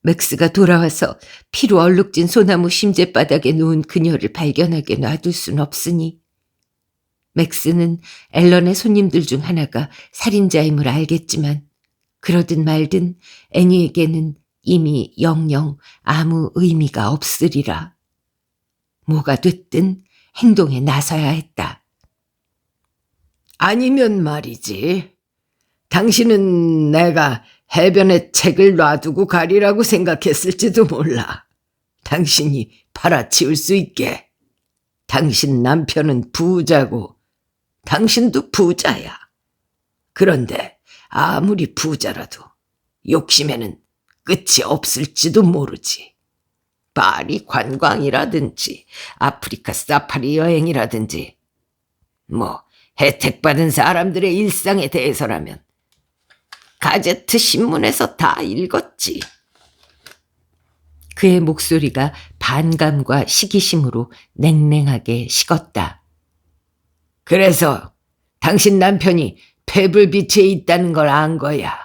맥스가 돌아와서 피로 얼룩진 소나무 심재바닥에 누운 그녀를 발견하게 놔둘 순 없으니. 맥스는 앨런의 손님들 중 하나가 살인자임을 알겠지만 그러든 말든 애니에게는 이미 영영 아무 의미가 없으리라. 뭐가 됐든 행동에 나서야 했다. 아니면 말이지. 당신은 내가 해변에 책을 놔두고 가리라고 생각했을지도 몰라. 당신이 팔아치울 수 있게. 당신 남편은 부자고 당신도 부자야. 그런데 아무리 부자라도 욕심에는 끝이 없을지도 모르지. 파리 관광이라든지 아프리카 사파리 여행이라든지 혜택받은 사람들의 일상에 대해서라면 가제트 신문에서 다 읽었지. 그의 목소리가 반감과 시기심으로 냉랭하게 식었다. 그래서 당신 남편이 페블비치에 있다는 걸 안 거야.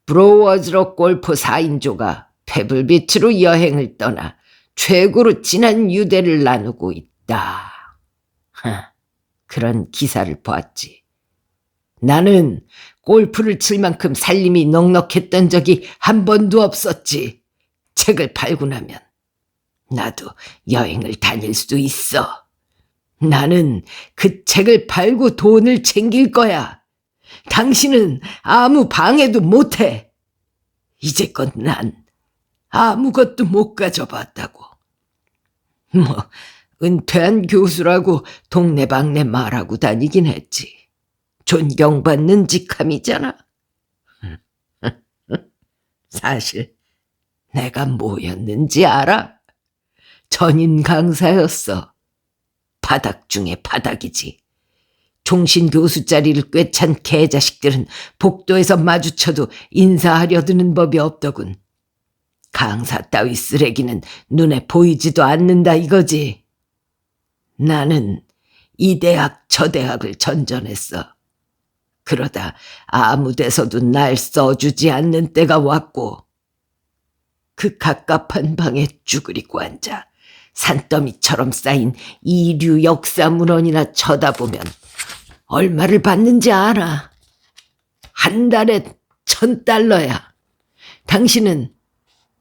브로워즈로 골프 4인조가 페블비치로 여행을 떠나 최고로 진한 유대를 나누고 있다. 그런 기사를 봤지. 나는 골프를 칠 만큼 살림이 넉넉했던 적이 한 번도 없었지. 책을 팔고 나면 나도 여행을 다닐 수 있어. 나는 그 책을 팔고 돈을 챙길 거야. 당신은 아무 방해도 못해. 이제껏 난 아무것도 못 가져봤다고. 은퇴한 교수라고 동네방네 말하고 다니긴 했지. 존경받는 직함이잖아. 사실 내가 뭐였는지 알아? 전인 강사였어. 바닥 중에 바닥이지. 종신 교수 자리를 꿰찬 개자식들은 복도에서 마주쳐도 인사하려 드는 법이 없더군. 강사 따위 쓰레기는 눈에 보이지도 않는다 이거지. 나는 이 대학 저 대학을 전전했어. 그러다 아무 데서도 날 써주지 않는 때가 왔고 그 갑갑한 방에 쭈그리고 앉아 산더미처럼 쌓인 이류 역사 문헌이나 쳐다보면 얼마를 받는지 알아. 한 달에 $1,000야. 당신은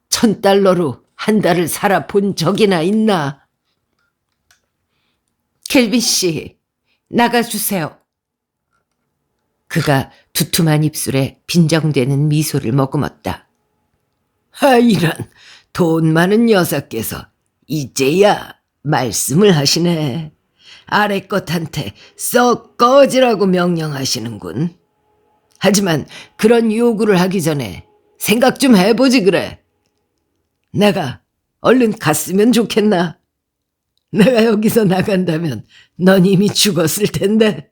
$1,000로 한 달을 살아본 적이나 있나? 켈빈 씨, 나가주세요. 그가 두툼한 입술에 빈정대는 미소를 머금었다. 이런 돈 많은 여사께서 이제야 말씀을 하시네. 아래 것한테 썩 꺼지라고 명령하시는군. 하지만 그런 요구를 하기 전에 생각 좀 해보지 그래. 내가 얼른 갔으면 좋겠나? 내가 여기서 나간다면 넌 이미 죽었을 텐데.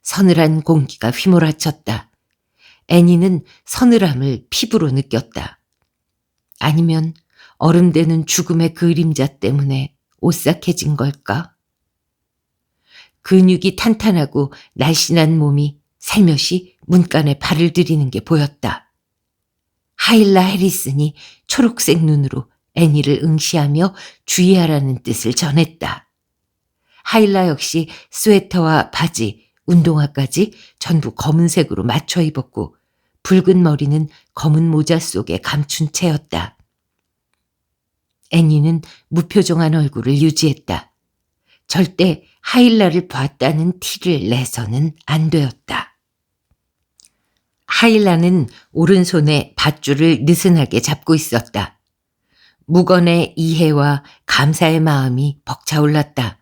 서늘한 공기가 휘몰아쳤다. 애니는 서늘함을 피부로 느꼈다. 아니면 얼음되는 죽음의 그림자 때문에 오싹해진 걸까? 근육이 탄탄하고 날씬한 몸이 살며시 문간에 발을 들이는 게 보였다. 하일라 해리슨이 초록색 눈으로 애니를 응시하며 주의하라는 뜻을 전했다. 하일라 역시 스웨터와 바지, 운동화까지 전부 검은색으로 맞춰 입었고 붉은 머리는 검은 모자 속에 감춘 채였다. 애니는 무표정한 얼굴을 유지했다. 절대 하일라를 봤다는 티를 내서는 안 되었다. 하일라는 오른손에 밧줄을 느슨하게 잡고 있었다. 무건의 이해와 감사의 마음이 벅차올랐다.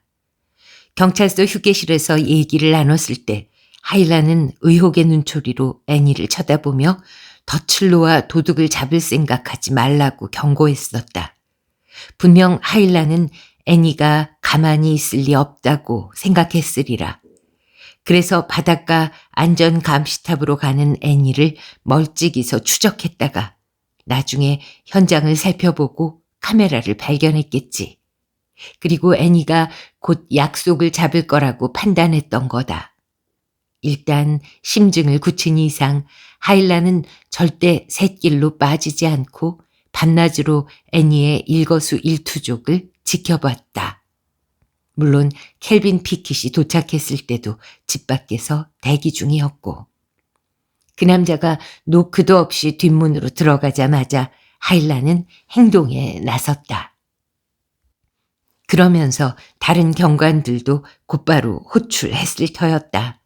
경찰서 휴게실에서 얘기를 나눴을 때 하일라는 의혹의 눈초리로 애니를 쳐다보며 덫을 놓아 도둑을 잡을 생각하지 말라고 경고했었다. 분명 하일라는 애니가 가만히 있을 리 없다고 생각했으리라. 그래서 바닷가 안전감시탑으로 가는 애니를 멀찍이서 추적했다가 나중에 현장을 살펴보고 카메라를 발견했겠지. 그리고 애니가 곧 약속을 잡을 거라고 판단했던 거다. 일단 심증을 굳힌 이상 하일라는 절대 샛길로 빠지지 않고 반나절로 애니의 일거수일투족을 지켜봤다. 물론 켈빈 피킷이 도착했을 때도 집 밖에서 대기 중이었고 그 남자가 노크도 없이 뒷문으로 들어가자마자 하일라는 행동에 나섰다. 그러면서 다른 경관들도 곧바로 호출했을 터였다.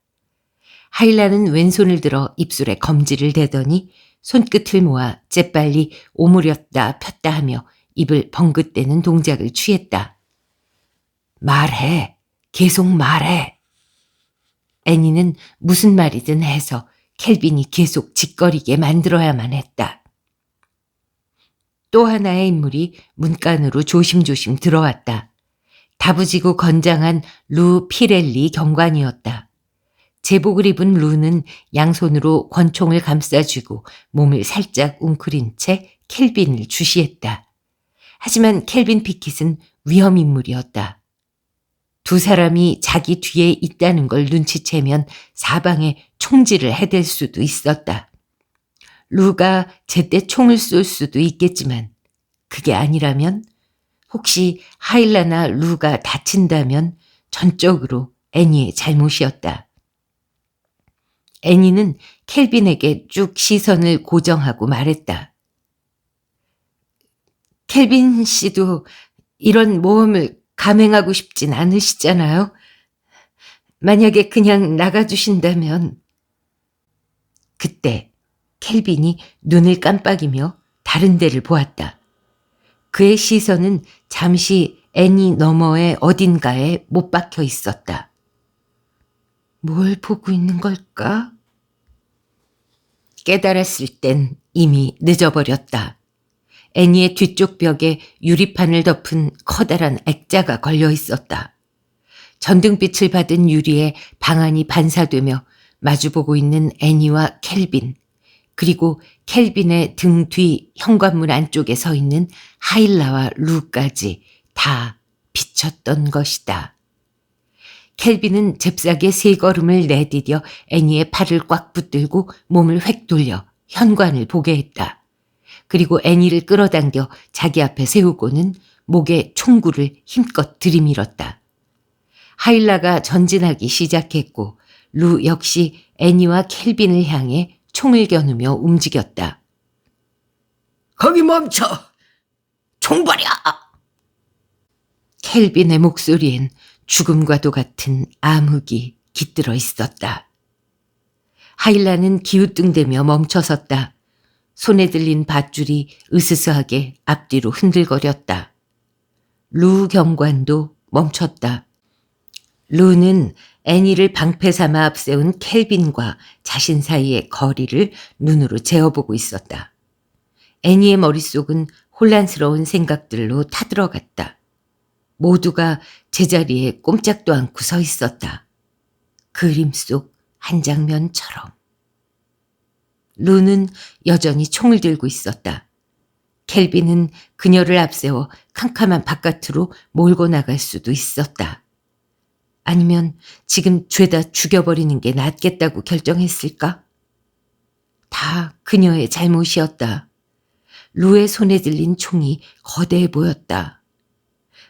하일라는 왼손을 들어 입술에 검지를 대더니 손끝을 모아 재빨리 오므렸다 폈다 하며 입을 벙긋대는 동작을 취했다. 말해. 계속 말해. 애니는 무슨 말이든 해서 켈빈이 계속 짓거리게 만들어야만 했다. 또 하나의 인물이 문간으로 조심조심 들어왔다. 다부지고 건장한 루 피렐리 경관이었다. 제복을 입은 루는 양손으로 권총을 감싸쥐고 몸을 살짝 웅크린 채 켈빈을 주시했다. 하지만 켈빈 피킷은 위험인물이었다. 두 사람이 자기 뒤에 있다는 걸 눈치채면 사방에 총질을 해댈 수도 있었다. 루가 제때 총을 쏠 수도 있겠지만 그게 아니라면 혹시 하일라나 루가 다친다면 전적으로 애니의 잘못이었다. 애니는 켈빈에게 쭉 시선을 고정하고 말했다. 켈빈 씨도 이런 모험을 감행하고 싶진 않으시잖아요. 만약에 그냥 나가주신다면. 그때 켈빈이 눈을 깜빡이며 다른 데를 보았다. 그의 시선은 잠시 애니 너머의 어딘가에 못 박혀 있었다. 뭘 보고 있는 걸까? 깨달았을 땐 이미 늦어버렸다. 애니의 뒤쪽 벽에 유리판을 덮은 커다란 액자가 걸려 있었다. 전등빛을 받은 유리에 방안이 반사되며 마주보고 있는 애니와 켈빈, 그리고 켈빈의 등 뒤 현관문 안쪽에 서 있는 하일라와 루까지 다 비쳤던 것이다. 켈빈은 잽싸게 3걸음을 내디뎌 애니의 팔을 꽉 붙들고 몸을 획 돌려 현관을 보게 했다. 그리고 애니를 끌어당겨 자기 앞에 세우고는 목에 총구를 힘껏 들이밀었다. 하일라가 전진하기 시작했고 루 역시 애니와 켈빈을 향해 총을 겨누며 움직였다. 거기 멈춰! 총 버려! 켈빈의 목소리엔 죽음과도 같은 암흑이 깃들어 있었다. 하일라는 기우뚱대며 멈춰섰다. 손에 들린 밧줄이 으스스하게 앞뒤로 흔들거렸다. 루 경관도 멈췄다. 루는 애니를 방패 삼아 앞세운 켈빈과 자신 사이의 거리를 눈으로 재어보고 있었다. 애니의 머릿속은 혼란스러운 생각들로 타들어갔다. 모두가 제자리에 꼼짝도 않고 서 있었다. 그림 속 한 장면처럼. 루는 여전히 총을 들고 있었다. 켈빈은 그녀를 앞세워 캄캄한 바깥으로 몰고 나갈 수도 있었다. 아니면 지금 죄다 죽여버리는 게 낫겠다고 결정했을까? 다 그녀의 잘못이었다. 루의 손에 들린 총이 거대해 보였다.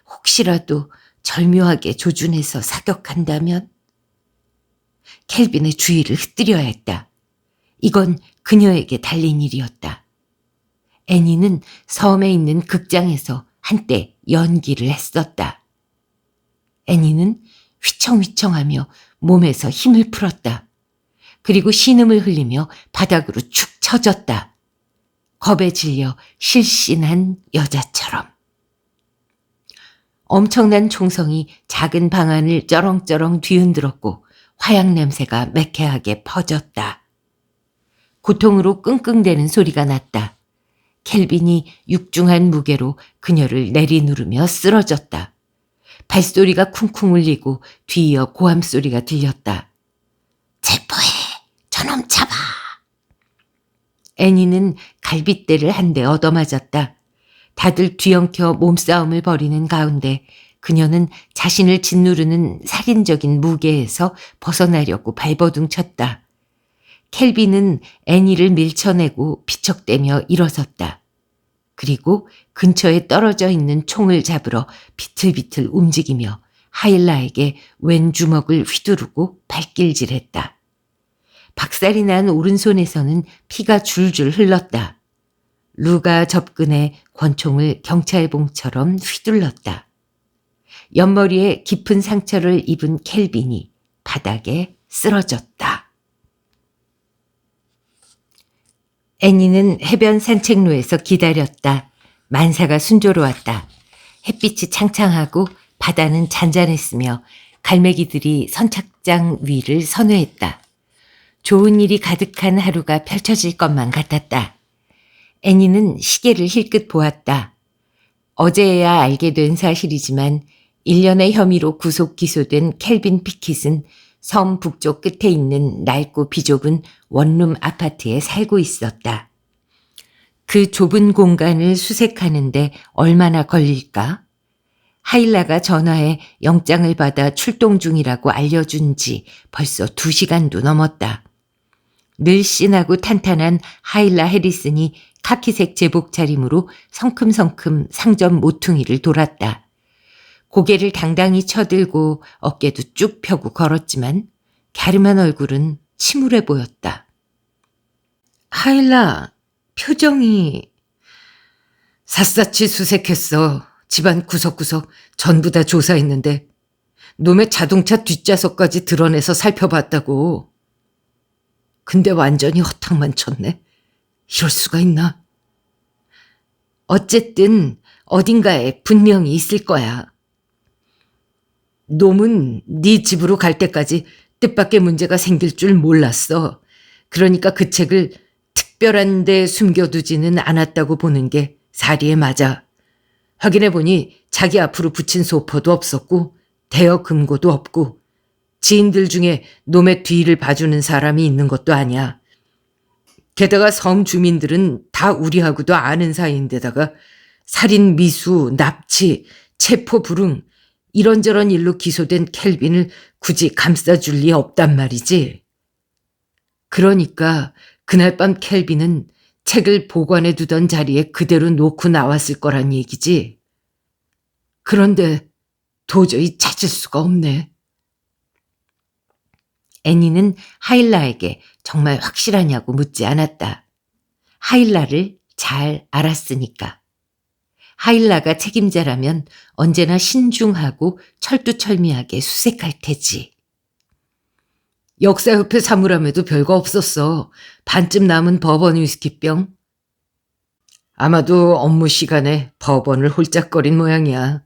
혹시라도 절묘하게 조준해서 사격한다면? 켈빈의 주의를 흩뜨려야 했다. 이건 그녀에게 달린 일이었다. 애니는 섬에 있는 극장에서 한때 연기를 했었다. 애니는 휘청휘청하며 몸에서 힘을 풀었다. 그리고 신음을 흘리며 바닥으로 축 처졌다. 겁에 질려 실신한 여자처럼. 엄청난 총성이 작은 방 안을 쩌렁쩌렁 뒤흔들었고 화약 냄새가 매캐하게 퍼졌다. 고통으로 끙끙대는 소리가 났다. 켈빈이 육중한 무게로 그녀를 내리누르며 쓰러졌다. 발소리가 쿵쿵 울리고 뒤이어 고함소리가 들렸다. 체포해! 저놈 잡아! 애니는 갈빗대를 한 대 얻어맞았다. 다들 뒤엉켜 몸싸움을 벌이는 가운데 그녀는 자신을 짓누르는 살인적인 무게에서 벗어나려고 발버둥 쳤다. 켈빈은 애니를 밀쳐내고 비척대며 일어섰다. 그리고 근처에 떨어져 있는 총을 잡으러 비틀비틀 움직이며 하일라에게 왼 주먹을 휘두르고 발길질했다. 박살이 난 오른손에서는 피가 줄줄 흘렀다. 루가 접근해 권총을 경찰봉처럼 휘둘렀다. 옆머리에 깊은 상처를 입은 켈빈이 바닥에 쓰러졌다. 애니는 해변 산책로에서 기다렸다. 만사가 순조로웠다. 햇빛이 창창하고 바다는 잔잔했으며 갈매기들이 선착장 위를 선회했다. 좋은 일이 가득한 하루가 펼쳐질 것만 같았다. 애니는 시계를 힐끗 보았다. 어제야 알게 된 사실이지만 1년의 혐의로 구속 기소된 켈빈 피킷은 섬 북쪽 끝에 있는 낡고 비좁은 원룸 아파트에 살고 있었다. 그 좁은 공간을 수색하는데 얼마나 걸릴까? 하일라가 전화해 영장을 받아 출동 중이라고 알려준 지 벌써 2시간도 넘었다. 늘씬하고 탄탄한 하일라 해리슨이 카키색 제복 차림으로 성큼성큼 상점 모퉁이를 돌았다. 고개를 당당히 쳐들고 어깨도 쭉 펴고 걸었지만 갸름한 얼굴은 침울해 보였다. 하일라, 표정이... 샅샅이 수색했어. 집안 구석구석 전부 다 조사했는데 놈의 자동차 뒷좌석까지 드러내서 살펴봤다고. 근데 완전히 허탕만 쳤네. 이럴 수가 있나? 어쨌든 어딘가에 분명히 있을 거야. 놈은 네 집으로 갈 때까지 뜻밖의 문제가 생길 줄 몰랐어. 그러니까 그 책을 특별한 데 숨겨두지는 않았다고 보는 게 사리에 맞아. 확인해보니 자기 앞으로 붙인 소포도 없었고 대여 금고도 없고 지인들 중에 놈의 뒤를 봐주는 사람이 있는 것도 아니야. 게다가 섬 주민들은 다 우리하고도 아는 사이인데다가 살인, 미수, 납치, 체포, 불응 이런저런 일로 기소된 켈빈을 굳이 감싸줄 리 없단 말이지. 그러니까 그날 밤 켈빈은 책을 보관해 두던 자리에 그대로 놓고 나왔을 거란 얘기지. 그런데 도저히 찾을 수가 없네. 애니는 하일라에게 정말 확실하냐고 묻지 않았다. 하일라를 잘 알았으니까. 하일라가 책임자라면 언제나 신중하고 철두철미하게 수색할 테지. 역사협회 사물함에도 별거 없었어. 반쯤 남은 버번 위스키병. 아마도 업무 시간에 버번을 홀짝거린 모양이야.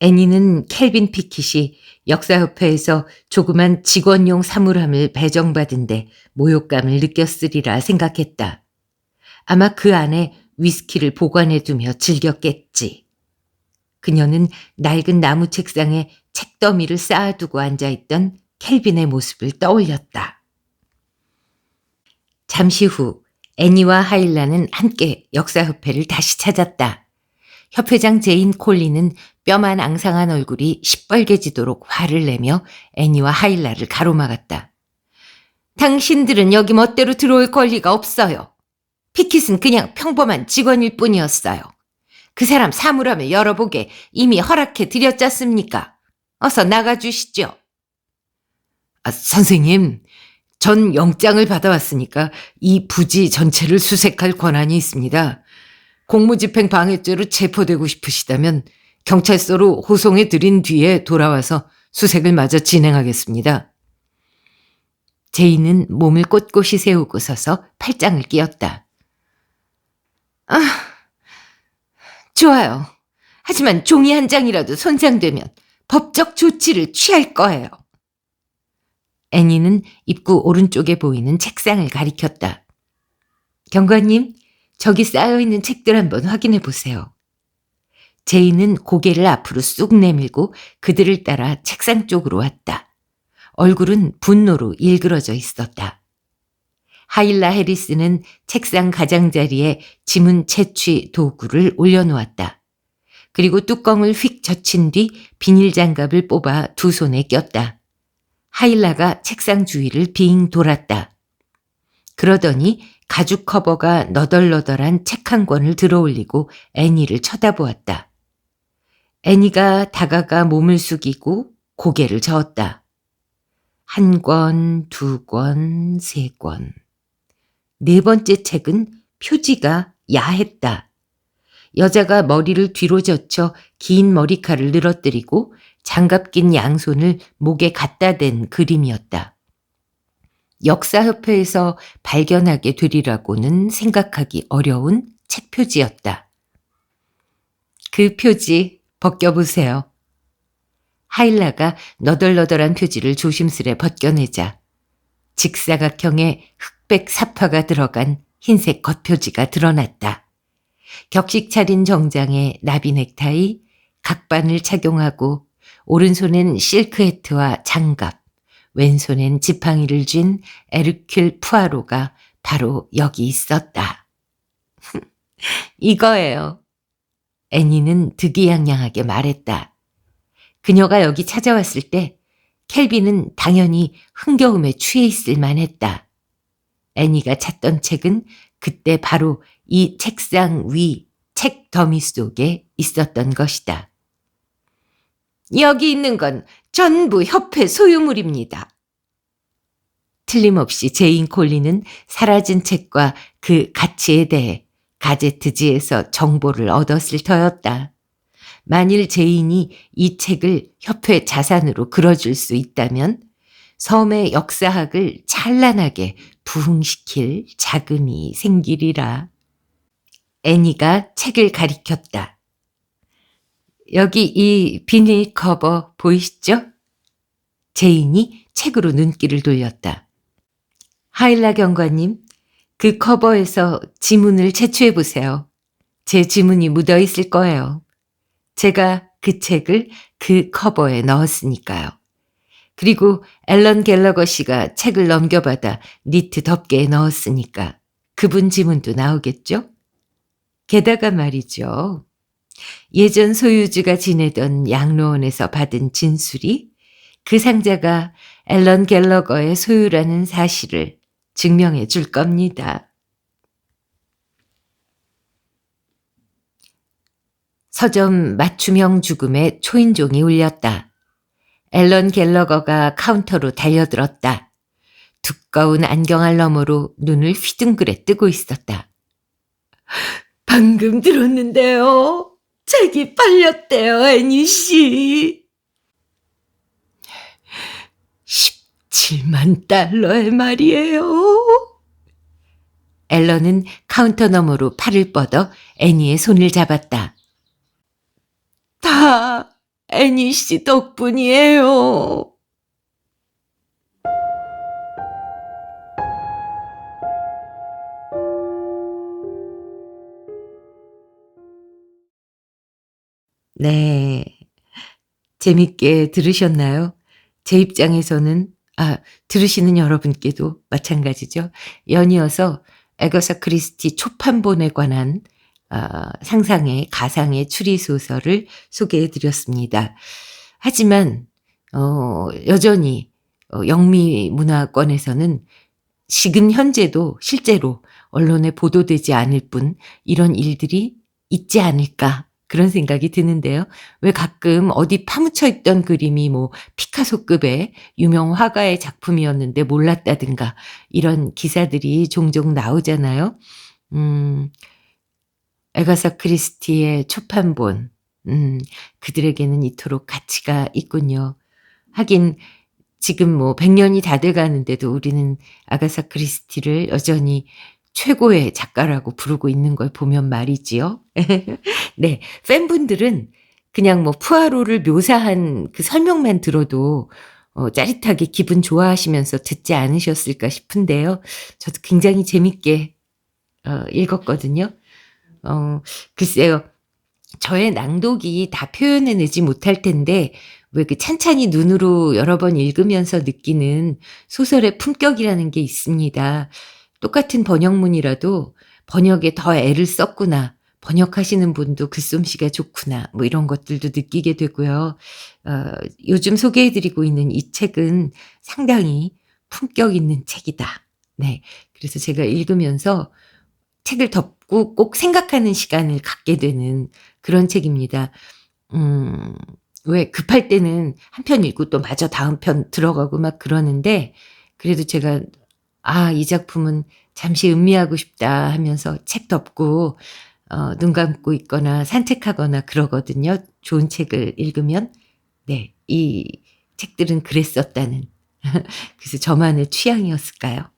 애니는 켈빈 피킷이 역사협회에서 조그만 직원용 사물함을 배정받은 데 모욕감을 느꼈으리라 생각했다. 아마 그 안에 위스키를 보관해두며 즐겼겠지. 그녀는 낡은 나무 책상에 책더미를 쌓아두고 앉아있던 켈빈의 모습을 떠올렸다. 잠시 후 애니와 하일라는 함께 역사협회를 다시 찾았다. 협회장 제인 콜리는 뼈만 앙상한 얼굴이 시뻘개지도록 화를 내며 애니와 하일라를 가로막았다. 당신들은 여기 멋대로 들어올 권리가 없어요. 피킷은 그냥 평범한 직원일 뿐이었어요. 그 사람 사물함을 열어보게 이미 허락해 드렸잖습니까? 어서 나가주시죠. 선생님, 전 영장을 받아왔으니까 이 부지 전체를 수색할 권한이 있습니다. 공무집행 방해죄로 체포되고 싶으시다면 경찰서로 호송해 드린 뒤에 돌아와서 수색을 마저 진행하겠습니다. 제이는 몸을 꼿꼿이 세우고 서서 팔짱을 끼었다. 좋아요. 하지만 종이 한 장이라도 손상되면 법적 조치를 취할 거예요. 애니는 입구 오른쪽에 보이는 책상을 가리켰다. 경관님, 저기 쌓여있는 책들 한번 확인해 보세요. 제이는 고개를 앞으로 쑥 내밀고 그들을 따라 책상 쪽으로 왔다. 얼굴은 분노로 일그러져 있었다. 하일라 해리스는 책상 가장자리에 지문 채취 도구를 올려놓았다. 그리고 뚜껑을 휙 젖힌 뒤 비닐 장갑을 뽑아 두 손에 꼈다. 하일라가 책상 주위를 빙 돌았다. 그러더니 가죽 커버가 너덜너덜한 책 한 권을 들어올리고 애니를 쳐다보았다. 애니가 다가가 몸을 숙이고 고개를 저었다. 한 권, 두 권, 세 권. 네 번째 책은 표지가 야했다. 여자가 머리를 뒤로 젖혀 긴 머리칼을 늘어뜨리고 장갑 낀 양손을 목에 갖다 댄 그림이었다. 역사협회에서 발견하게 되리라고는 생각하기 어려운 책 표지였다. 그 표지 벗겨보세요. 하일라가 너덜너덜한 표지를 조심스레 벗겨내자 직사각형의 흑백 사파가 들어간 흰색 겉표지가 드러났다. 격식 차린 정장에 나비 넥타이, 각반을 착용하고 오른손엔 실크 해트와 장갑, 왼손엔 지팡이를 쥔 에르큘 푸아로가 바로 여기 있었다. 이거예요. 애니는 득이양양하게 말했다. 그녀가 여기 찾아왔을 때 켈빈은 당연히 흥겨움에 취해 있을 만했다. 애니가 찾던 책은 그때 바로 이 책상 위 책 더미 속에 있었던 것이다. 여기 있는 건 전부 협회 소유물입니다. 틀림없이 제인 콜리는 사라진 책과 그 가치에 대해 가제트지에서 정보를 얻었을 터였다. 만일 제인이 이 책을 협회 자산으로 끌어줄 수 있다면 섬의 역사학을 찬란하게 부흥시킬 자금이 생기리라. 애니가 책을 가리켰다. 여기 이 비닐 커버 보이시죠? 제인이 책으로 눈길을 돌렸다. 하일라 경관님, 그 커버에서 지문을 채취해 보세요. 제 지문이 묻어 있을 거예요. 제가 그 책을 그 커버에 넣었으니까요. 그리고 앨런 갤러거 씨가 책을 넘겨받아 니트 덮개에 넣었으니까 그분 지문도 나오겠죠? 게다가 말이죠. 예전 소유주가 지내던 양로원에서 받은 진술이 그 상자가 앨런 갤러거의 소유라는 사실을 증명해 줄 겁니다. 서점 맞춤형 죽음의 초인종이 울렸다. 앨런 갤러거가 카운터로 달려들었다. 두꺼운 안경알 너머로 눈을 휘둥그레 뜨고 있었다. 방금 들었는데요. 책이 팔렸대요, 애니 씨. 17만 달러의 말이에요. 앨런은 카운터 너머로 팔을 뻗어 애니의 손을 잡았다. 다 애니 씨 덕분이에요. 네. 재밌게 들으셨나요? 제 입장에서는, 들으시는 여러분께도 마찬가지죠. 연이어서 애거사 크리스티 초판본에 관한 상상의 가상의 추리소설을 소개해 드렸습니다. 하지만 여전히 영미 문화권에서는 지금 현재도 실제로 언론에 보도되지 않을 뿐 이런 일들이 있지 않을까 그런 생각이 드는데요. 왜 가끔 어디 파묻혀 있던 그림이 뭐 피카소급의 유명 화가의 작품이었는데 몰랐다든가 이런 기사들이 종종 나오잖아요. 애가사 크리스티의 초판본, 그들에게는 이토록 가치가 있군요. 하긴 지금 뭐 100년이 다 돼가는데도 우리는 아가사 크리스티를 여전히 최고의 작가라고 부르고 있는 걸 보면 말이지요. 네, 팬분들은 그냥 뭐 푸아로를 묘사한 그 설명만 들어도 짜릿하게 기분 좋아하시면서 듣지 않으셨을까 싶은데요. 저도 굉장히 재밌게 읽었거든요. 글쎄요. 저의 낭독이 다 표현해내지 못할 텐데 왜 그 찬찬히 눈으로 여러 번 읽으면서 느끼는 소설의 품격이라는 게 있습니다. 똑같은 번역문이라도 번역에 더 애를 썼구나. 번역하시는 분도 글솜씨가 좋구나. 뭐 이런 것들도 느끼게 되고요. 요즘 소개해드리고 있는 이 책은 상당히 품격 있는 책이다. 네. 그래서 제가 읽으면서 책을 덮고 꼭 생각하는 시간을 갖게 되는 그런 책입니다. 왜 급할 때는 한 편 읽고 또 마저 다음 편 들어가고 막 그러는데 그래도 제가 이 작품은 잠시 음미하고 싶다 하면서 책 덮고 눈 감고 있거나 산책하거나 그러거든요. 좋은 책을 읽으면. 네, 이 책들은 그랬었다는 그래서 저만의 취향이었을까요?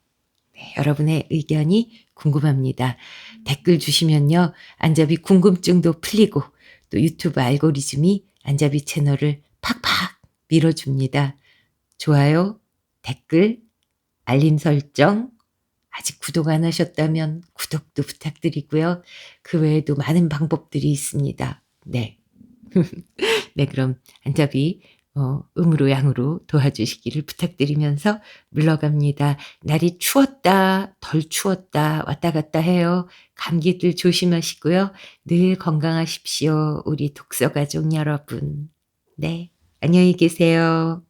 네, 여러분의 의견이 궁금합니다. 댓글 주시면요. 안잡이 궁금증도 풀리고 또 유튜브 알고리즘이 안잡이 채널을 팍팍 밀어줍니다. 좋아요, 댓글, 알림 설정, 아직 구독 안 하셨다면 구독도 부탁드리고요. 그 외에도 많은 방법들이 있습니다. 네. 네, 그럼 안잡이 음으로 양으로 도와주시기를 부탁드리면서 물러갑니다. 날이 추웠다, 덜 추웠다, 왔다 갔다 해요. 감기들 조심하시고요. 늘 건강하십시오. 우리 독서가족 여러분. 네, 안녕히 계세요.